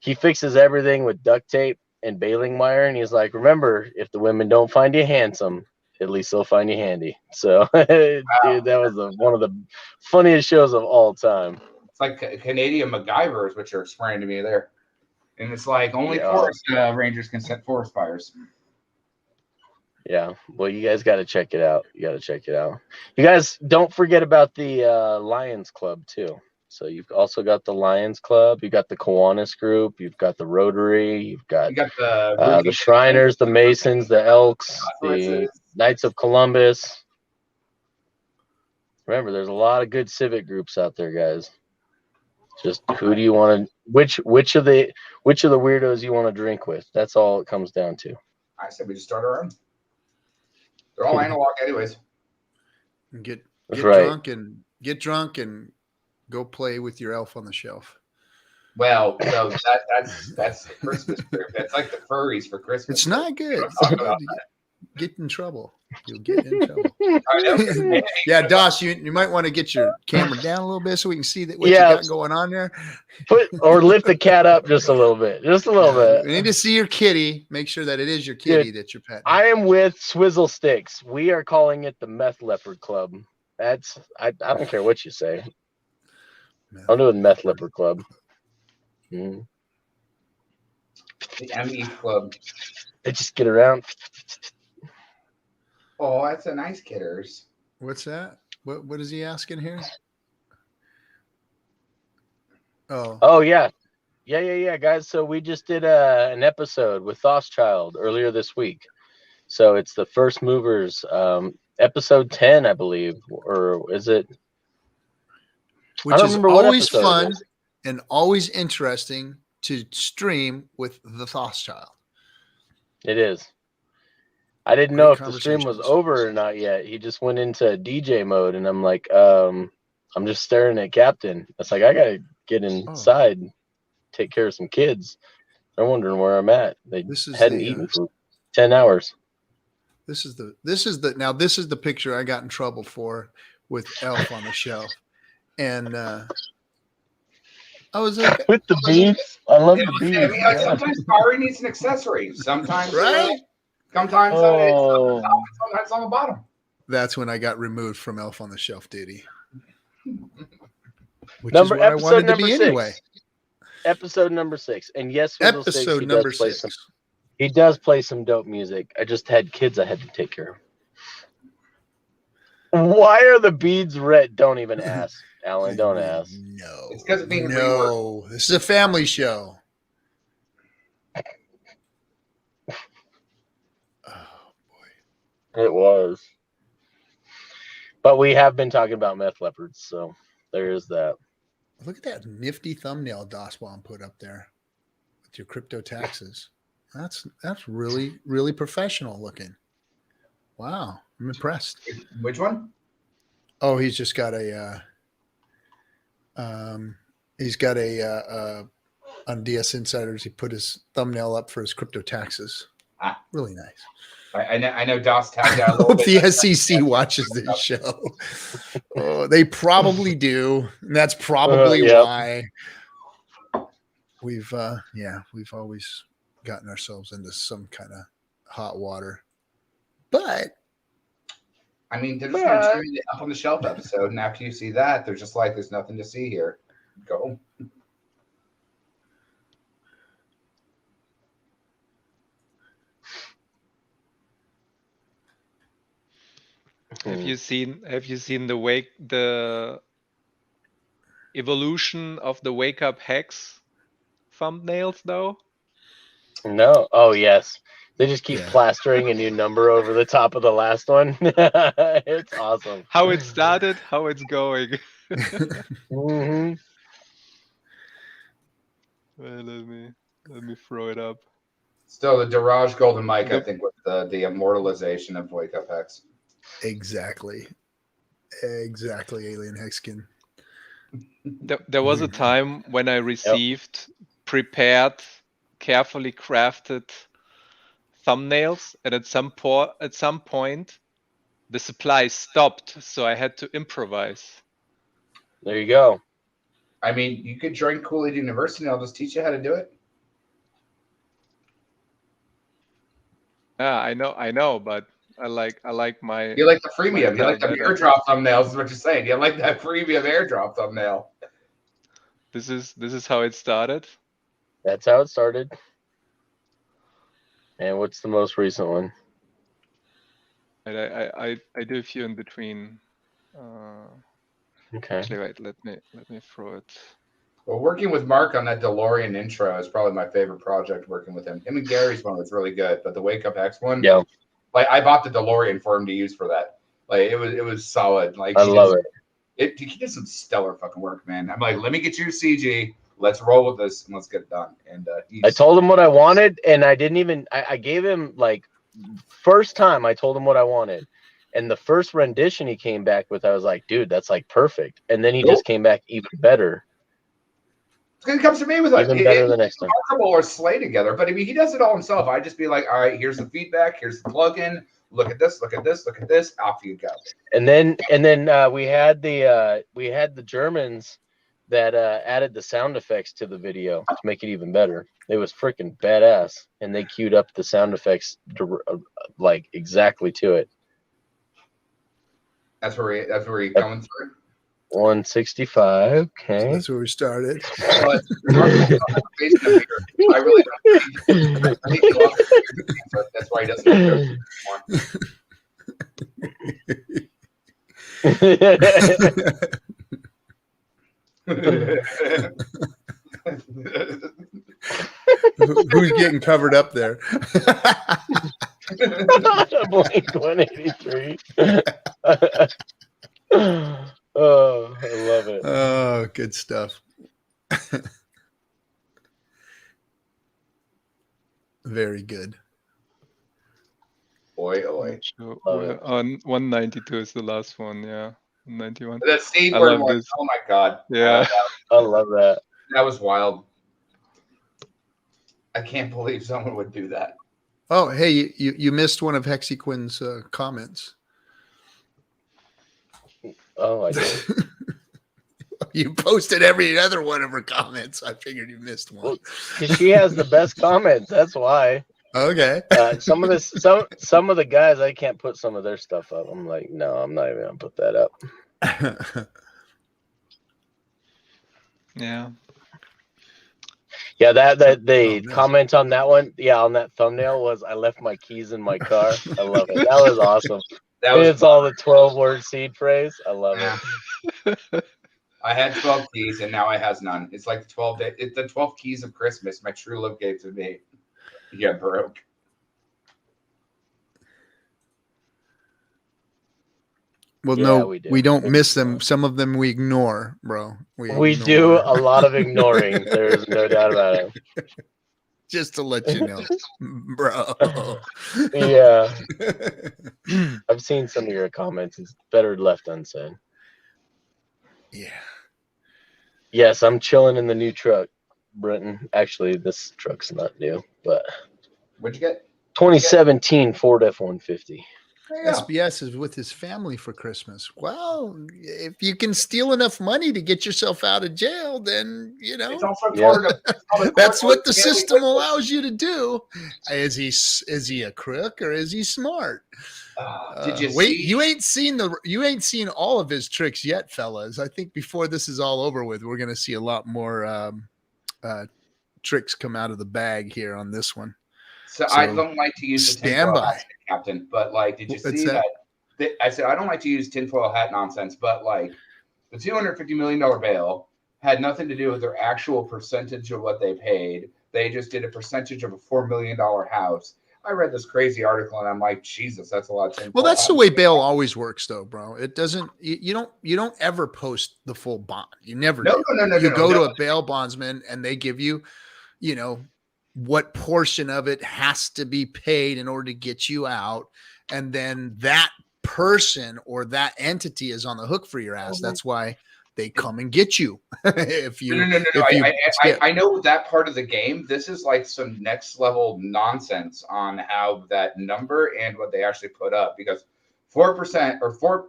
he fixes everything with duct tape and baling wire, and he's like, "Remember, if the women don't find you handsome, at least they'll find you handy." So, dude, that was one of the funniest shows of all time. It's like Canadian MacGyvers, which are explaining to me there. And it's like only forest rangers can set forest fires. Yeah. Well, you guys got to check it out. You guys don't forget about the Lions Club, too. So you've also got the Lions Club. You got the Kiwanis group. You've got the Rotary. You've got the Shriners, the Masons, the Elks, the Knights of Columbus. Remember, there's a lot of good civic groups out there, guys. Just who do you want to? Which of the weirdos you want to drink with? That's all it comes down to. I said we just start our own. They're all analog, anyways. Get right. drunk and go play with your elf on the shelf. Well, so that's the Christmas group. That's like the furries for Christmas. It's not good. Get in trouble. You'll get in trouble. Yeah, Doss, you might want to get your camera down a little bit so we can see what you got going on there. Or lift the cat up just a little bit. We need to see your kitty. Make sure that it is your kitty that you're petting. I am with Swizzle Sticks. We are calling it the Meth Leopard Club. I don't care what you say. I'm doing Meth Leopard Club. The ME Club. They just get around. Oh, that's a nice kidders. What's that? What is he asking here? Oh yeah, guys. So we just did an episode with Thoschild earlier this week. So it's the First Movers, episode 10, I believe, or is it? Which don't is remember what always episode it fun is. and always interesting to stream with the Thothschild. It is. I didn't Great know if the stream was conversations. over or not yet. He just went into DJ mode, and I'm like, I'm just staring at Captain. It's like, I gotta get inside, take care of some kids. I'm wondering where I'm at. They This is hadn't the, eaten for 10 hours. This is the picture I got in trouble for with Elf on the Shelf. And I was like, With the beads, I love the I beads. mean, like, sometimes Kari needs an accessory. Sometimes, right? sometimes Oh. sometimes on the bottom. That's when I got removed from Elf on the Shelf duty. Which Number is what I episode wanted to number be 6. anyway. Episode number 6. And yes, Fizzle Sticks, Episode number play 6. he does play some dope music. I just had kids I had to take care of. Why are the beads red? Don't even ask, Alan. Don't ask. No. It's 'cause of being no. This is a family show. Oh boy. It was. But we have been talking about meth leopards, so there is that. Look at that nifty thumbnail DOSBomb put up there with your crypto taxes. That's really, really professional looking. Wow. I'm impressed. Which one? Oh, he's just got on DS Insiders, he put his thumbnail up for his crypto taxes. Really nice. I know DOS tagged out a I little hope bit. the SEC watches this show. Oh, they probably do. And that's probably Yep. why we've always gotten ourselves into some kind of hot water. But I mean, they're just going to turn it up on the shelf episode, and after you see that, they're just like, "There's nothing to see here." Go. Have you seen the evolution of the wake up hex thumbnails though? No. Oh, yes. They just keep Yeah. plastering a new number over the top of the last one. It's awesome. How it started, how it's going. Mhm. Well, let me throw it up. Still, the Daraj Golden Mike, I think, was the immortalization of Wake Up Hex. exactly, Alien Hexkin. There was a time when I received prepared, carefully crafted thumbnails, and at some point, the supply stopped, so I had to improvise. There you go. I mean, you could join Coolidge University, and I'll just teach you how to do it. Yeah, I know, but I like my. You like the freemium. You like the better. airdrop thumbnails, is what you're saying. You like that freemium airdrop thumbnail. This is how it started. That's how it started. And what's the most recent one? And I do a few in between. Okay. Actually, wait. Let me throw it. Well, working with Mark on that DeLorean intro is probably my favorite project. Working with him, and Gary's one was really good, but the Wake Up X one, Yeah. like I bought the DeLorean for him to use for that. Like it was solid. Like I love it. He did some stellar fucking work, man. I'm like, let me get you CG. Let's roll with this and let's get it done. And I told him what I wanted, and I didn't even. I gave him like first time I told him what I wanted, and the first rendition he came back with, I was like, dude, that's like perfect. And then he just came back even better. It comes to me with like Even better the next time. Remarkable or Slay together, but I mean, he does it all himself. I just be like, all right, here's the feedback, here's the plugin. Look at this, look at this, look at this. Off you go. And then we had the Germans that added the sound effects to the video to make it even better. It was freaking badass, and they queued up the sound effects like exactly to it. That's where he coming through. 165. Okay. That's where we started. But I really don't think he loves it. That's why he doesn't do it anymore. Who's getting covered up there? Blink 183. Oh, I love it. Oh, good stuff. Very good. Oi, oi. So Love we're it. on 192 is the last one. Yeah, 91. The scene I where love like, this. oh my god, Yeah. I love that. that was wild. I can't believe someone would do that. Oh, hey, you missed one of Hexiquin's comments. Oh, I did. You posted every other one of her comments. I figured you missed one. Well, because she has the best comments. That's why. Okay. Some of the guys, I can't put some of their stuff up. I'm like, no, I'm not even gonna put that up. Yeah. Yeah, that the Oh, nice. comment on that one, yeah, on that thumbnail was I left my keys in my car. I love it. That was awesome. That And was it's all the 12-word seed phrase. I love Yeah. it. I had 12 keys and now I has none. It's like the 12 keys of Christmas my true love gave to me. Yeah, broke. Well, Yeah, no, we do. we don't miss them. Some of them we ignore, bro. We do a lot of ignoring. There's no doubt about it. Just to let you know, bro. Yeah, I've seen some of your comments. It's better left unsaid. Yeah. Yes, I'm chilling in the new truck, Brenton. Actually, this truck's not new, but What'd you get? 2017 Ford F-150. There you go. SBS is with his family for Christmas. Well, if you can steal enough money to get yourself out of jail, then you know It's also Yeah. that's what the family system Christmas. allows you to do. Is he a crook or is he smart? Did you Wait, see? you ain't seen all of his tricks yet, fellas. I think before this is all over with, we're gonna see a lot more tricks come out of the bag here on this one. So I So, don't like to use the stand tinfoil by. hat, Captain, but like, did you What's see that? that? I said I don't like to use tinfoil hat nonsense, but like, the $250 million bail had nothing to do with their actual percentage of what they paid. They just did a percentage of a $4 million house. I read this crazy article and I'm like, Jesus, that's a lot of tinfoil. Well, that's the hats. way bail always works, though, bro. It doesn't. You don't ever post the full bond. You never No, do. no, no, You no, go no. to a bail bondsman and they give you, you know, what portion of it has to be paid in order to get you out, and then that person or that entity is on the hook for your ass. That's why they come and get you if you No. if you skip. I know that part of the game. This is like some next level nonsense on how that number and what they actually put up, because 4% or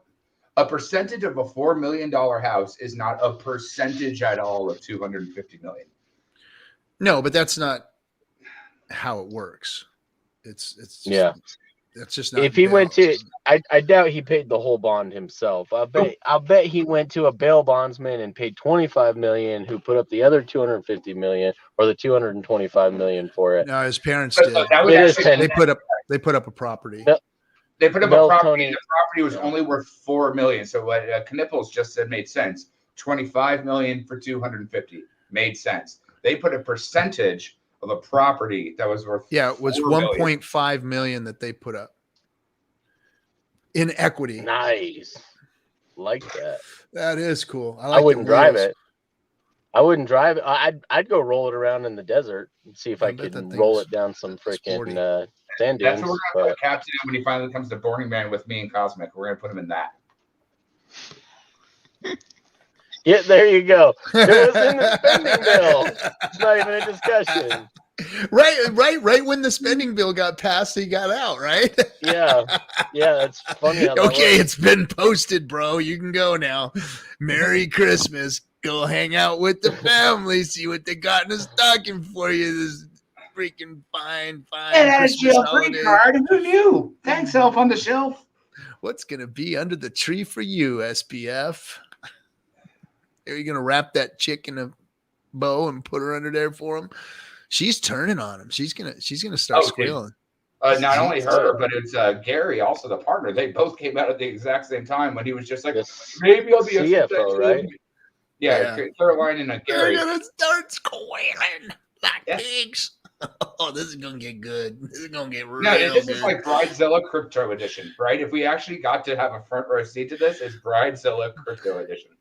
a percentage of a $4 million house is not a percentage at all of 250 million. No, but that's not how it works. It's just, Yeah. That's just not. If he bail. went to, I doubt he paid the whole bond himself. I'll bet he went to a bail bondsman and paid 25 million, who put up the other 250 million or the 225 million for it. No, his parents But did. that would It is actually, They put up a property. No. they put up Mel a property. Tony- The property was only worth 4 million. So what Knipples just said made sense. 25 million for 250 made sense. They put a percentage of a property that was worth. Yeah, it was 4 million. 1.5 million that they put up in equity. Nice, like that. That is cool. I wouldn't drive it. I wouldn't drive it. I'd go roll it around in the desert and see if I I bet could that roll thing's it down some sporty. freaking sand That's dunes. what we're going to put Captain in when he finally comes to Burning Man with me and Cosmic. We're going to put him in that. Yeah, there you go. It was in the spending bill. It's not even a discussion. Right when the spending bill got passed, he got out, right? Yeah, that's funny. How that Okay, works. it's been posted, bro. You can go now. Merry Christmas. Go hang out with the family. See what they got in the stocking for you. This freaking fine Christmas holiday. card. Who knew? Thanks, Elf on the Shelf. What's gonna be under the tree for you, SPF? Are you gonna wrap that chick in a bow and put her under there for him? She's turning on him. She's gonna start Oh, squealing. Not only her, but it's Gary, also the partner. They both came out at the exact same time when he was just like, This maybe I'll be a CFO, right? Yeah, Yeah. Caroline and They're Gary. gonna start squealing like Yeah. pigs. Oh, this is gonna get good. This is gonna get real No, this good. is like Bridezilla Crypto Edition, right? If we actually got to have a front row seat to this, it's Bridezilla Crypto Edition.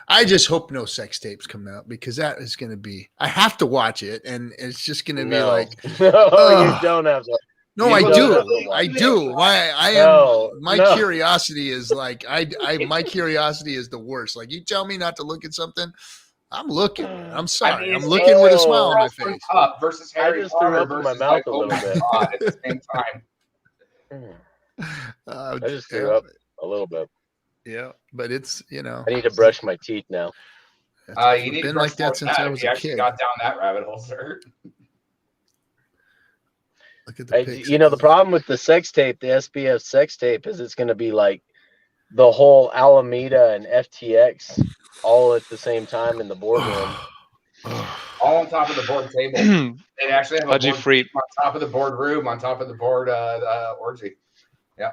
I just hope no sex tapes come out because that is going to be. I have to watch it, and it's just going to be like, no, ugh. you don't have to. no, You I don't do, have to watch I it. do. No, My no. curiosity is like, my curiosity is the worst. Like, you tell me not to look at something, I'm looking. I'm sorry, it's I'm looking with a smile on my Girls Gone face. Up versus I Harry just threw Potter up in my versus mouth like, a oh little my bit. God, at the same time. I just threw up a little bit. Yeah, but it's I need to brush my teeth now. You need to been brush like more that since I if was you a actually kid. got down that rabbit hole, sir. Look at the pics. The problem with the sex tape, the SBF sex tape, is it's going to be like the whole Alameda and FTX all at the same time in the boardroom. All on top of the board table. They actually have a Haji board free. on top of the board room, on top of the board orgy. Yeah.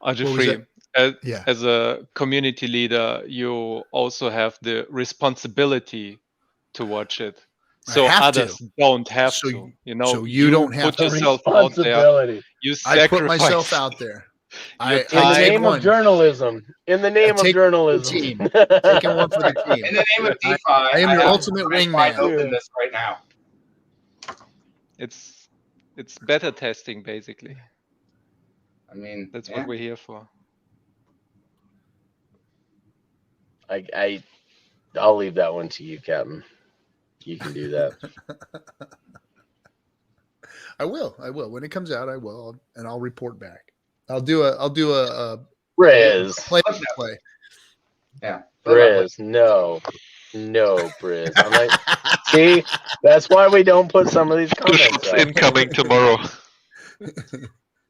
Haji What was free. Yeah. As a community leader, you also have the responsibility to watch it. So have others to. don't have So to. so you don't have put to. yourself out there. Responsibility. You I put sacrifice myself out there. your In the time. name of journalism. In the name of Take journalism. the team. Taking one for the team. In the name of DeFi, I am your have ultimate to wide wingman. open this right now. It's beta testing, basically. I mean, That's yeah. what we're here for. I'll leave that one to you, Captain. You can do that. I will. When it comes out, I will, and I'll report back. I'll do a Briz. play. Yeah. Briz. No, Briz. I'm like, see, that's why we don't put some of these comments out. Incoming tomorrow.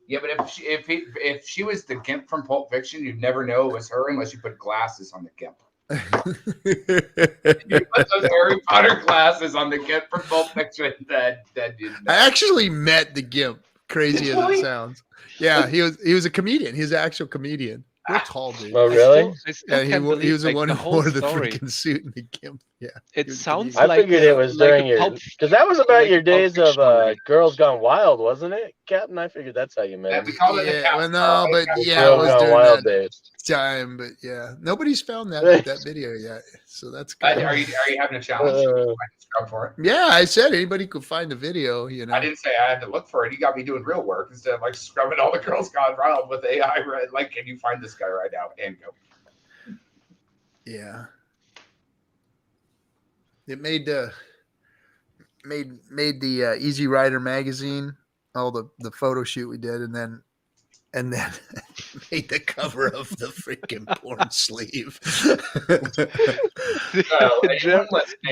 Yeah, but if she was the Gimp from Pulp Fiction, you'd never know it was her unless you put glasses on the Gimp. You put those Harry Potter glasses on the Gimp from Pulp Fiction. That didn't. I actually met the Gimp. Crazy as it sounds. Yeah, he was a comedian. He's an actual comedian. Real tall dude. Oh, really? I still Yeah, can't he believe was the one the who whole wore the story. freaking suit in the Gimp. Yeah. It he was a sounds comedian. I like figured it was during your, because that was about like your a Pulp days of Fiction movie. Girls Gone Wild, wasn't it, Captain? I figured that's how you met him. We call it the Yeah, Cap. well, no, but yeah, it Girls was Gone during Wild that days. time. But yeah, nobody's found that video yet, so that's good. Are you having a challenge? I can scrub for it. Yeah, I said anybody could find the video. I didn't say I had to look for it. You got me doing real work instead of like scrubbing all the Girls Gone Wild with AI. Like, can you find this guy right now and go? Yeah. It made the Easy Rider magazine, all the photo shoot we did, and then made the cover of the freaking porn sleeve.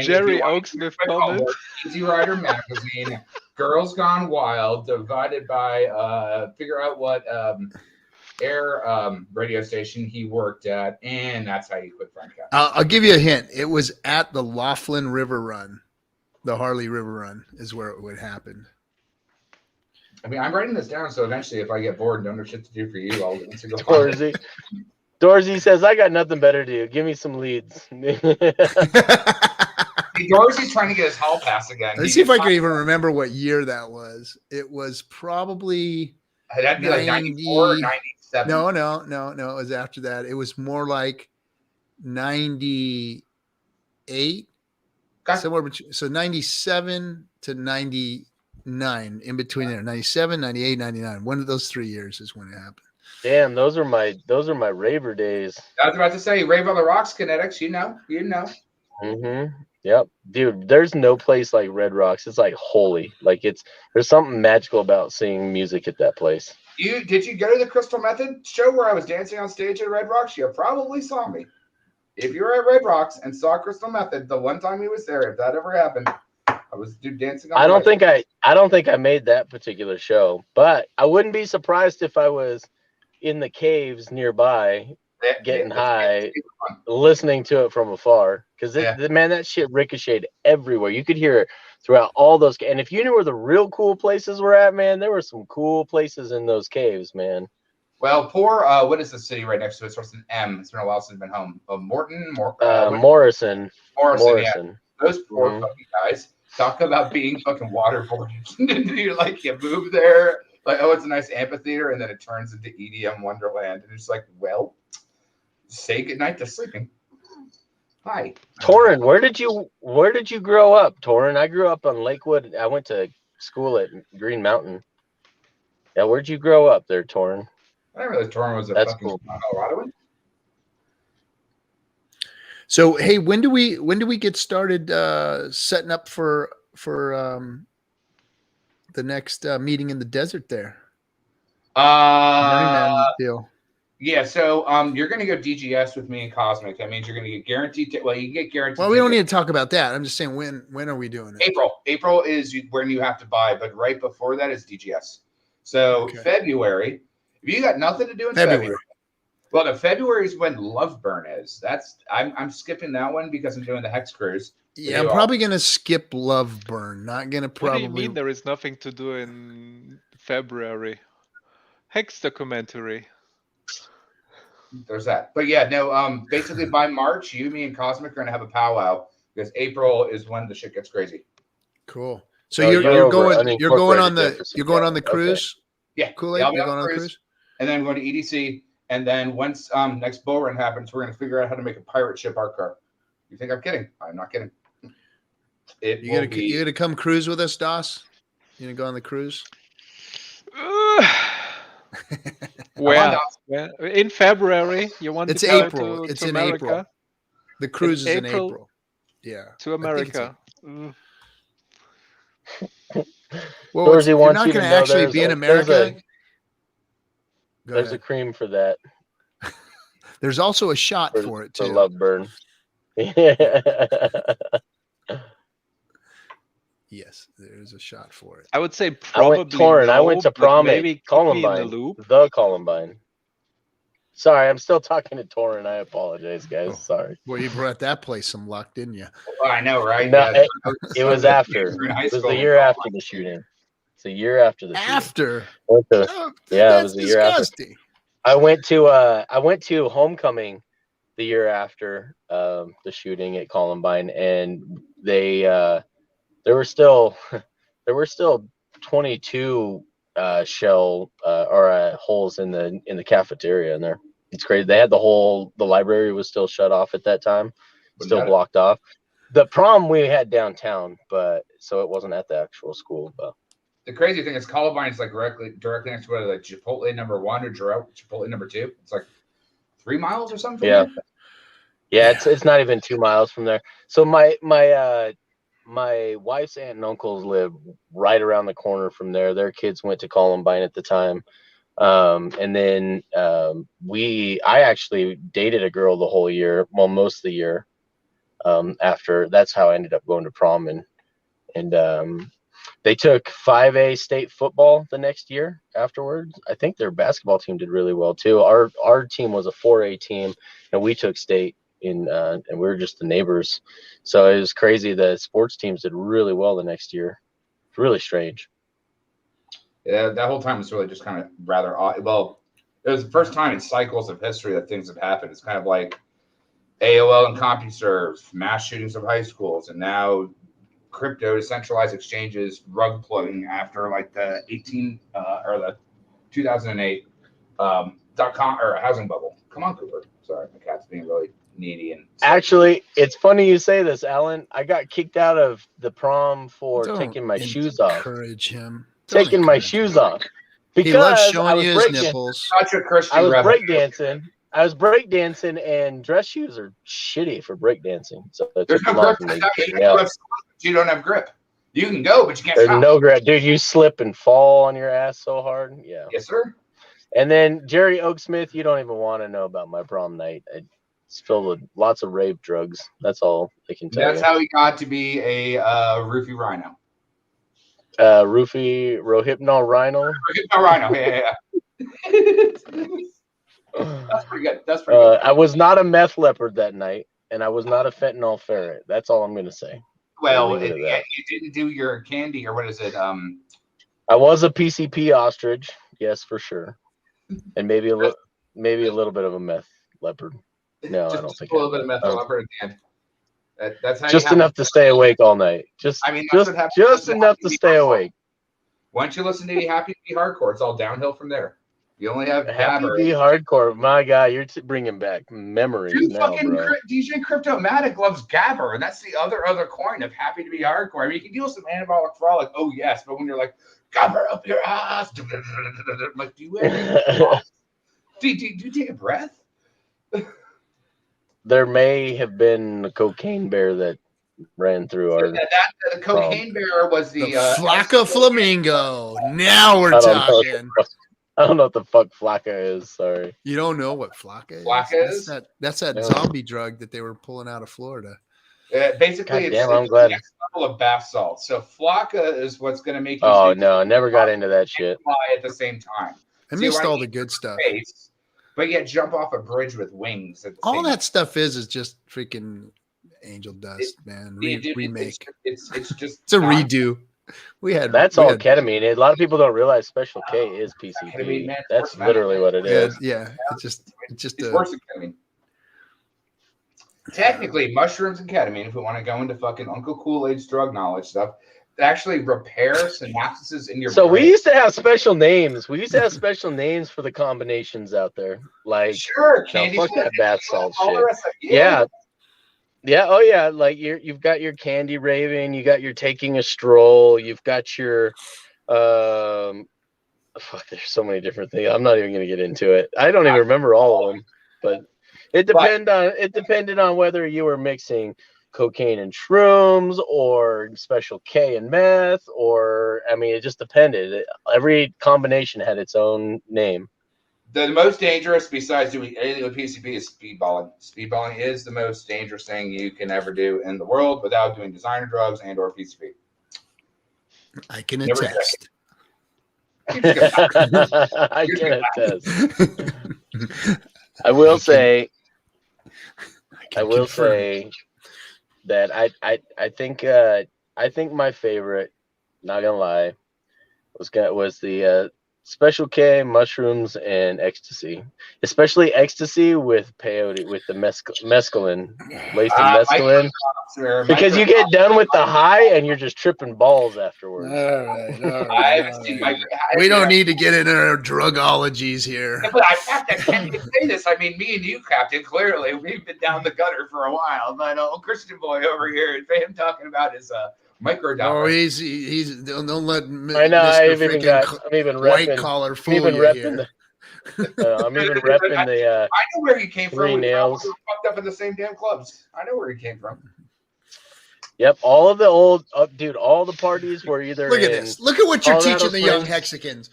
Jerry Oaksmith comment. Easy Rider magazine, Girls Gone Wild, divided by figure out what air radio station he worked at, and that's how you quit Frank Cat. I'll give you a hint. It was at the Laughlin River Run. The Harley River Run is where it would happen. I mean, I'm writing this down, so eventually, if I get bored and don't know shit to do for you, I'll answer go Dorsey says, I got nothing better to do. Give me some leads. Dorsey's trying to get his hall pass again. Let's see if I can even remember what year that was. It was probably that'd be like 94 or 97. No. It was after that. It was more like 98. Somewhere between, so 97 to 99, in between there. 97, 98, 99. One of those 3 years is when it happened. Damn, those are my raver days. I was about to say, Rave on the Rocks Kinetics, you know. Mm-hmm. Yep, dude. There's no place like Red Rocks. It's like holy. Like there's something magical about seeing music at that place. Did you go to the Crystal Method show where I was dancing on stage at Red Rocks? You probably saw me. If you were at Red Rocks and saw Crystal Method, the one time he was there, if that ever happened, I was dancing on I don't think I made that particular show, but I wouldn't be surprised if I was in the caves nearby getting high, listening to it from afar. Because man, that shit ricocheted everywhere. You could hear it throughout all those. And if you knew where the real cool places were at, man, there were some cool places in those caves, man. Well, poor what is the city right next to it? It starts with an M. It's been a while since I've been home. Morrison. Morrison. Yeah. Those poor fucking guys. Talk about being fucking waterboarded. You move there, like, oh, it's a nice amphitheater, and then it turns into EDM Wonderland, and it's like, well, say goodnight to sleeping. Hi, Torin, where did you grow up, Torin? I grew up on Lakewood. I went to school at Green Mountain. Yeah, where'd you grow up there, Torin? I didn't realize Torin was a That's fucking cool. Coloradoan. So hey, when do we get started setting up for the next meeting in the desert there? Burning Man deal. Yeah, so you're gonna go DGS with me and Cosmic. That means you're gonna get guaranteed. You can get guaranteed. Well, we don't need to talk about that. I'm just saying when are we doing it? April is when you have to buy, but right before that is DGS. So Okay. February, if you got nothing to do in February. Well, the February is when Love Burn is. I'm skipping that one because I'm doing the Hex Cruise. Yeah, I'm probably gonna skip Love Burn. Not gonna probably. What do you mean there is nothing to do in February? Hex documentary. There's that. But yeah, no, basically by March, you, me, and Cosmic are gonna have a powwow because April is when the shit gets crazy. Cool. So Oh, you're going on unincorporated the cruise? Yeah. Kool-Aid, I'll be you're on going on the cruise? And then going to EDC. And then once next bull run happens, we're gonna figure out how to make a pirate ship our car. You think I'm kidding? I'm not kidding. You gonna come cruise with us, Das? You gonna go on the cruise? Where? In February? You want It's to go April. to It's in America? April. The cruise is in April April. Yeah. To America. Well, Dorsey you're wants not you to going to know actually there's be in a- America. There's a cream for that. There's also a shot for it For too. Love Burn. Yes, there's a shot for it. I would say I probably went Torin. I went to but prom at maybe keep me in the Columbine. loop. The Columbine. Sorry, I'm still talking to Torin. I apologize, guys. Oh. Sorry. Well, you brought that place some luck, didn't you? Well, I know, right? No, Yeah, it was after. It was the year after the shooting. It's a year after the shooting. After? Oh, yeah, it was That's a year after. disgusting. I went to homecoming the year after the shooting at Columbine, and there were still 22 shell or holes in the cafeteria in there. It's crazy. They had the library was still shut off at that time, still blocked off. The prom we had downtown, but so it wasn't at the actual school. But the crazy thing is Columbine is like directly next to like Chipotle number 1 or Chipotle number 2. It's like 3 miles or something. Yeah. Yeah, it's not even 2 miles from there. So my wife's aunt and uncles live right around the corner from there. Their kids went to Columbine at the time. And then I actually dated a girl the whole year, well, most of the year. After that's how I ended up going to prom, and they took 5A state football the next year afterwards. I think their basketball team did really well too. Our team was a 4A team, and we took state and we were just the neighbors. So it was crazy. The sports teams did really well the next year. It's really strange. Yeah, that whole time was really just kind of rather odd. Well, it was the first time in cycles of history that things have happened. It's kind of like AOL and CompuServe, mass shootings of high schools, and now crypto, decentralized exchanges, rug pulling after like the 2008 .com or housing bubble. Come on, Cooper. Sorry, my cat's being really needy and actually, it's funny you say this, Alan. I got kicked out of the prom for Don't taking my shoes off. Encourage him. Taking my shoes off because he loves showing I was you his nipples. Such a Christian I was rebel. breakdancing. And dress shoes are shitty for breakdancing. So There's no grip. You don't have grip. You can go, but you can't. There's stop. no grip, dude. You slip and fall on your ass so hard. Yeah. Yes, sir. And then Jerry Oaksmith, you don't even want to know about my prom night. It's filled with lots of rave drugs. That's all I can tell you. That's how he got to be a roofie rhino. Roofie Rohypnol Rhino. Rohypnol rhino. Yeah. That's pretty good. That's pretty good. I was not a meth leopard that night, and I was not a fentanyl ferret. That's all I'm going to say. Well, you didn't do your candy, or what is it? I was a PCP ostrich, yes, for sure, and maybe a little bit of a meth leopard. No, I don't think a little bit of meth leopard at the end. That's how Just you enough to stay awake all night. Just I mean, that's what happens. just enough to stay awake. Once you listen to the Happy to Be Hardcore, it's all downhill from there. You only have Happy Gabber. Be Hardcore. My God, you're bringing back memories Dude, now, fucking bro. DJ Cryptomatic loves Gabber, and that's the other coin of Happy to Be Hardcore. I mean, you can deal with some anabolic frolic, oh yes, but when you're like, Gabber up your ass, I'm like, do you ever do you take a breath? There may have been a cocaine bear that ran through our. The cocaine bear was The Flocka Flamingo. Now we're I don't know. talking. I don't know what the fuck Flocka is. Sorry. You don't know what Flocka is? Flocka is? That's that No. zombie drug that they were pulling out of Florida. Basically, God it's damn, I'm the glad. next level of bath salt. So Flocka is what's going to make you. Oh no, I never got into that shit. Fly at the same time. I So you missed wanna all the eat good stuff. Space, but yet jump off a bridge with wings. At the All same that stuff is just freaking angel dust, man. Yeah, dude, Remake. It's just It's a redo. That's all ketamine. A lot of people don't realize Special K is Ketamine, PCP. man, That's it's worse literally than what it Yeah, is. yeah. It's just It's a, worse than ketamine. Technically, mushrooms and ketamine, if we want to go into fucking Uncle Kool-Aid's drug knowledge stuff, they actually repair synapses in your So brain. we used to have special names. We used to have special names for the combinations out there. Like, Sure, no, candy fuck sweat, that bath salt all the shit. rest of it. Yeah. Yeah. Oh yeah. Like you've got your candy raving. You got your taking a stroll. You've got your fuck. There's so many different things. I'm not even gonna get into it. I don't even remember all of them. But it depended on whether you were mixing cocaine and shrooms or Special K and meth, or I mean, it just depended. Every combination had its own name. The most dangerous, besides doing anything with PCP, is speedballing. Speedballing is the most dangerous thing you can ever do in the world without doing designer drugs and or PCP. I can Never attest. I can attest. I will say that I think my favorite, not gonna lie, was the Special K, mushrooms, and ecstasy. Especially ecstasy with peyote, with the mescaline, laced in mescaline. Because you get done with the high and you're just tripping balls afterwards. All right. We don't need to get into our drugologies here. But I have to say this. I mean, me and you, Captain, clearly we've been down the gutter for a while. But old Christian boy over here, him talking about his microdose. Oh, he's don't let I know. I'm even white repping, collar fool you here. I'm even repping the. I know where he came from. Three We nails. were fucked up in the same damn clubs. I know where he came from. Yep, all of the old dude. All the parties were either. Look at this. Look at what you're Colorado teaching the young Springs. Hexicans.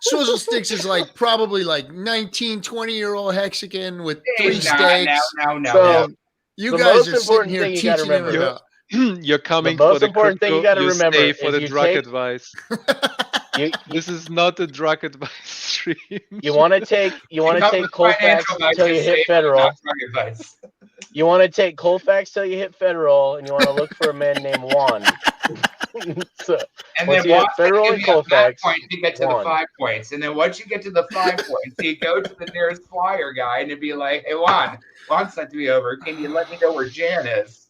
Swizzle Sticks is like probably like 19, 20-year-old Hexican with 3 steaks. So you the guys most are sitting important here thing you gotta teaching him remember- about. You're coming The most for the important thing you crypto, gotta remember stay for is the you drug take- advice. You This is not a drug advice stream. want to take Colfax until you hit federal. You want to take Colfax till you hit federal, and you want to look for a man named Juan. So And once then you hit once federal and Colfax, point to get to Juan. the 5 points. And then once you get to the 5 points, you go to the nearest flyer guy and it'd be like, hey, Juan sent me over. Can you let me know where Jan is?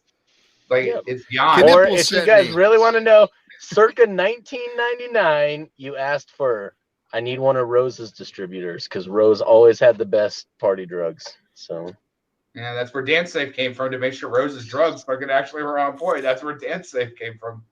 Like, Yep. it's Jan. Can or Nipple if you sent guys me. really want to know, circa 1999, you asked for, I need one of Rose's distributors, because Rose always had the best party drugs. So Yeah, that's where Dance Safe came from to make sure Rose's drugs fucking actually were on point. That's where Dance Safe came from.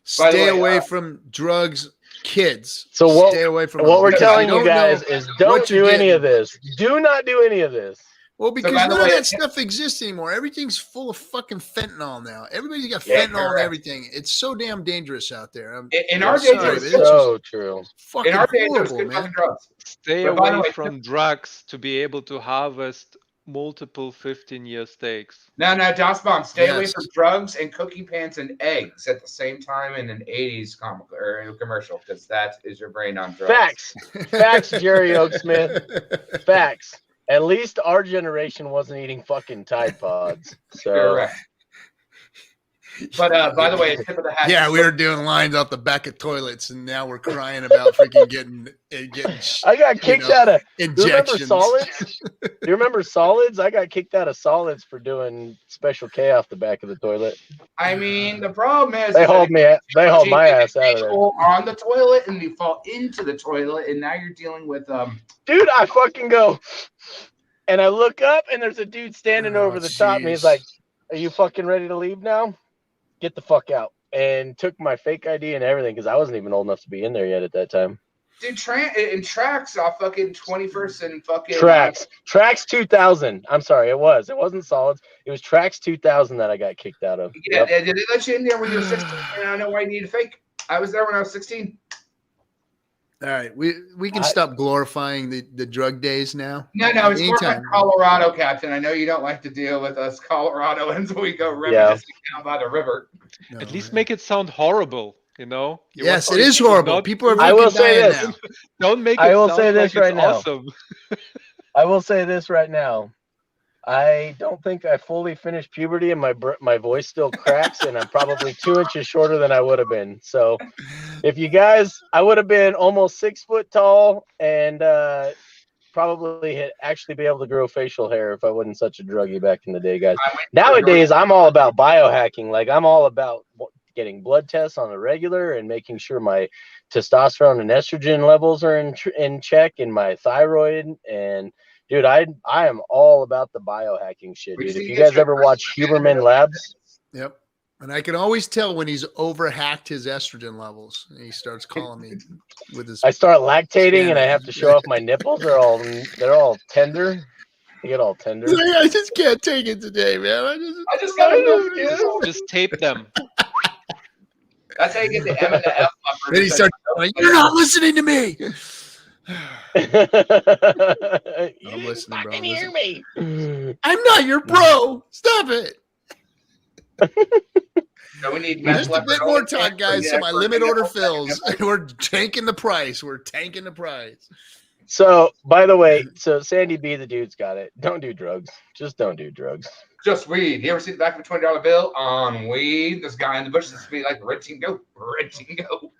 Stay away from drugs, kids. So Stay away from what we're them. telling Don't you guys know is don't what you're do any getting. of this. Do not do any of this. Well, because by the none of way, that stuff exists anymore. Everything's full of fucking fentanyl now. Everybody's got Yeah, fentanyl and correct. everything. It's so damn dangerous out there. In our day, sorry, it was but it's So true. fucking in our day, there was horrible, good man. fucking drugs. Stay But by the away way- from drugs to be able to harvest multiple 15-year steaks. No, Das Bomb, stay away Yes. from drugs and cookie pants and eggs at the same time in an 80s comic or commercial, because that is your brain on drugs. Facts, Jerry Oaksmith. Facts. At least our generation wasn't eating fucking Tide Pods. So Correct. But by the way, a tip of the hat. Yeah, we were doing lines out the back of toilets, and now we're crying about freaking getting I got kicked out of. You remember injections. solids? Do you remember solids? I got kicked out of solids for doing Special K off the back of the toilet. I mean, the problem is They hauled my ass out of there. on the toilet, and you fall into the toilet, and now you're dealing with Dude, I fucking go, and I look up, and there's a dude standing over the top, and he's jeez. like, "Are you fucking ready to leave now? Get the fuck out!" And took my fake ID and everything because I wasn't even old enough to be in there yet at that time. dude. In tracks off fucking 21st and fucking Tracks 2000. I'm sorry, it wasn't solids. It was Tracks 2000 that I got kicked out of. Yeah, Yep. did they let you in there when you were 16? And I don't know why you need a fake. I was there when I was 16. All right, we can stop glorifying the drug days now. No, it's more Anytime. like Colorado, Captain. I know you don't like to deal with us Coloradoans when we go reminiscing down by the river. No, At least make it sound horrible, you know? You yes, want it is people horrible. not People are to- I will fucking say dying this. now. Don't make it I will sound say this like right it's now. awesome. I will say this right now. I don't think I fully finished puberty, and my voice still cracks, and I'm probably 2 inches shorter than I would have been. So, if you guys, I would have been almost 6 foot tall, and probably actually be able to grow facial hair if I wasn't such a druggie back in the day, guys. Nowadays, I'm all about biohacking. Like, I'm all about getting blood tests on a regular and making sure my testosterone and estrogen levels are in check, and my thyroid. And dude, I am all about the biohacking shit, dude. If you guys ever watch Huberman Labs, Yep. And I can always tell when he's overhacked his estrogen levels. And he starts calling me with his. I start lactating and I have to show off my nipples. They're all tender. They get all tender. I just can't take it today, man. I just got to Just tape them. That's how you get the M and the F upper. Then he starts going, "You're not listening to me." I'm listening, bro. Hear me. I'm not your bro. Stop it. So we need Just a bit more time, guys, so my limit order fills. We're tanking the price. So, by the way, Sandy B, the dude's got it. Don't do drugs. Just don't do drugs. Just weed. You ever see the back of a $20 bill on weed? This guy in the bushes is be like, "Rich and go, rich and go."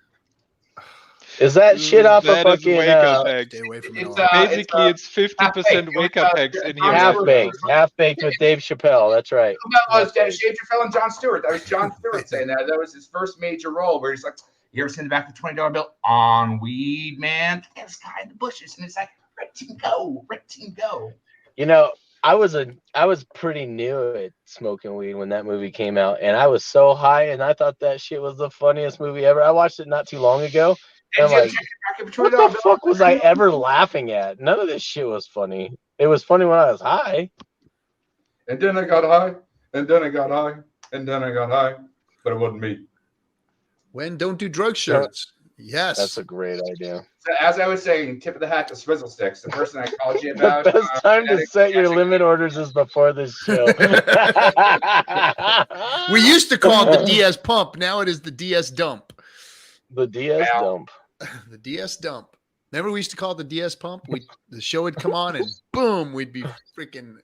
Is that shit off of That is fucking wake up eggs. Stay away from it It's, all. Basically, it's 50% wake up eggs in here. half baked with Dave Chappelle? That's right. That was Shaved Your Felon John Stewart. That was John Stewart saying that. That was his first major role where he's like, "You ever seen the back of a $20 bill on weed, man? This guy in the bushes," and it's like, "Rich and go, rich and go." You know, I was pretty new at smoking weed when that movie came out, and I was so high, and I thought that shit was the funniest movie ever. I watched it not too long ago. And I'm like, what the fuck was I ever laughing at? None of this shit was funny. It was funny when I was high. And then I got high, and then I got high, and then I got high, but it wasn't me. When don't do drug shirts. Yes. That's a great idea. So as I was saying, tip of the hat to Swizzle Sticks, the person I called you about. The best time to set your limit orders is before this show. We used to call it the DS pump. Now it is the DS dump. The DS dump. The DS dump. Remember we used to call it the DS pump? The show would come on and boom, we'd be freaking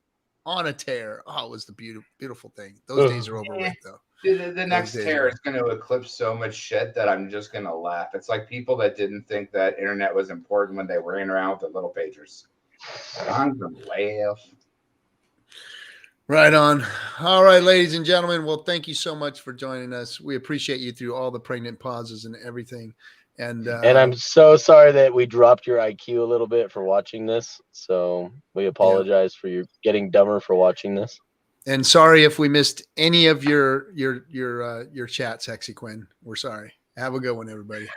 on a tear. Oh, it was the beautiful thing. Those days are over with, though. The next tear is going to eclipse so much shit that I'm just going to laugh. It's like people that didn't think that internet was important when they were in around with the little pagers. I'm going to laugh. Right on. All right, ladies and gentlemen. Well, thank you so much for joining us. We appreciate you through all the pregnant pauses and everything. And I'm so sorry that we dropped your IQ a little bit for watching this. So we apologize for you getting dumber for watching this. And sorry if we missed any of your chats, Hexy Quinn. We're sorry. Have a good one, everybody.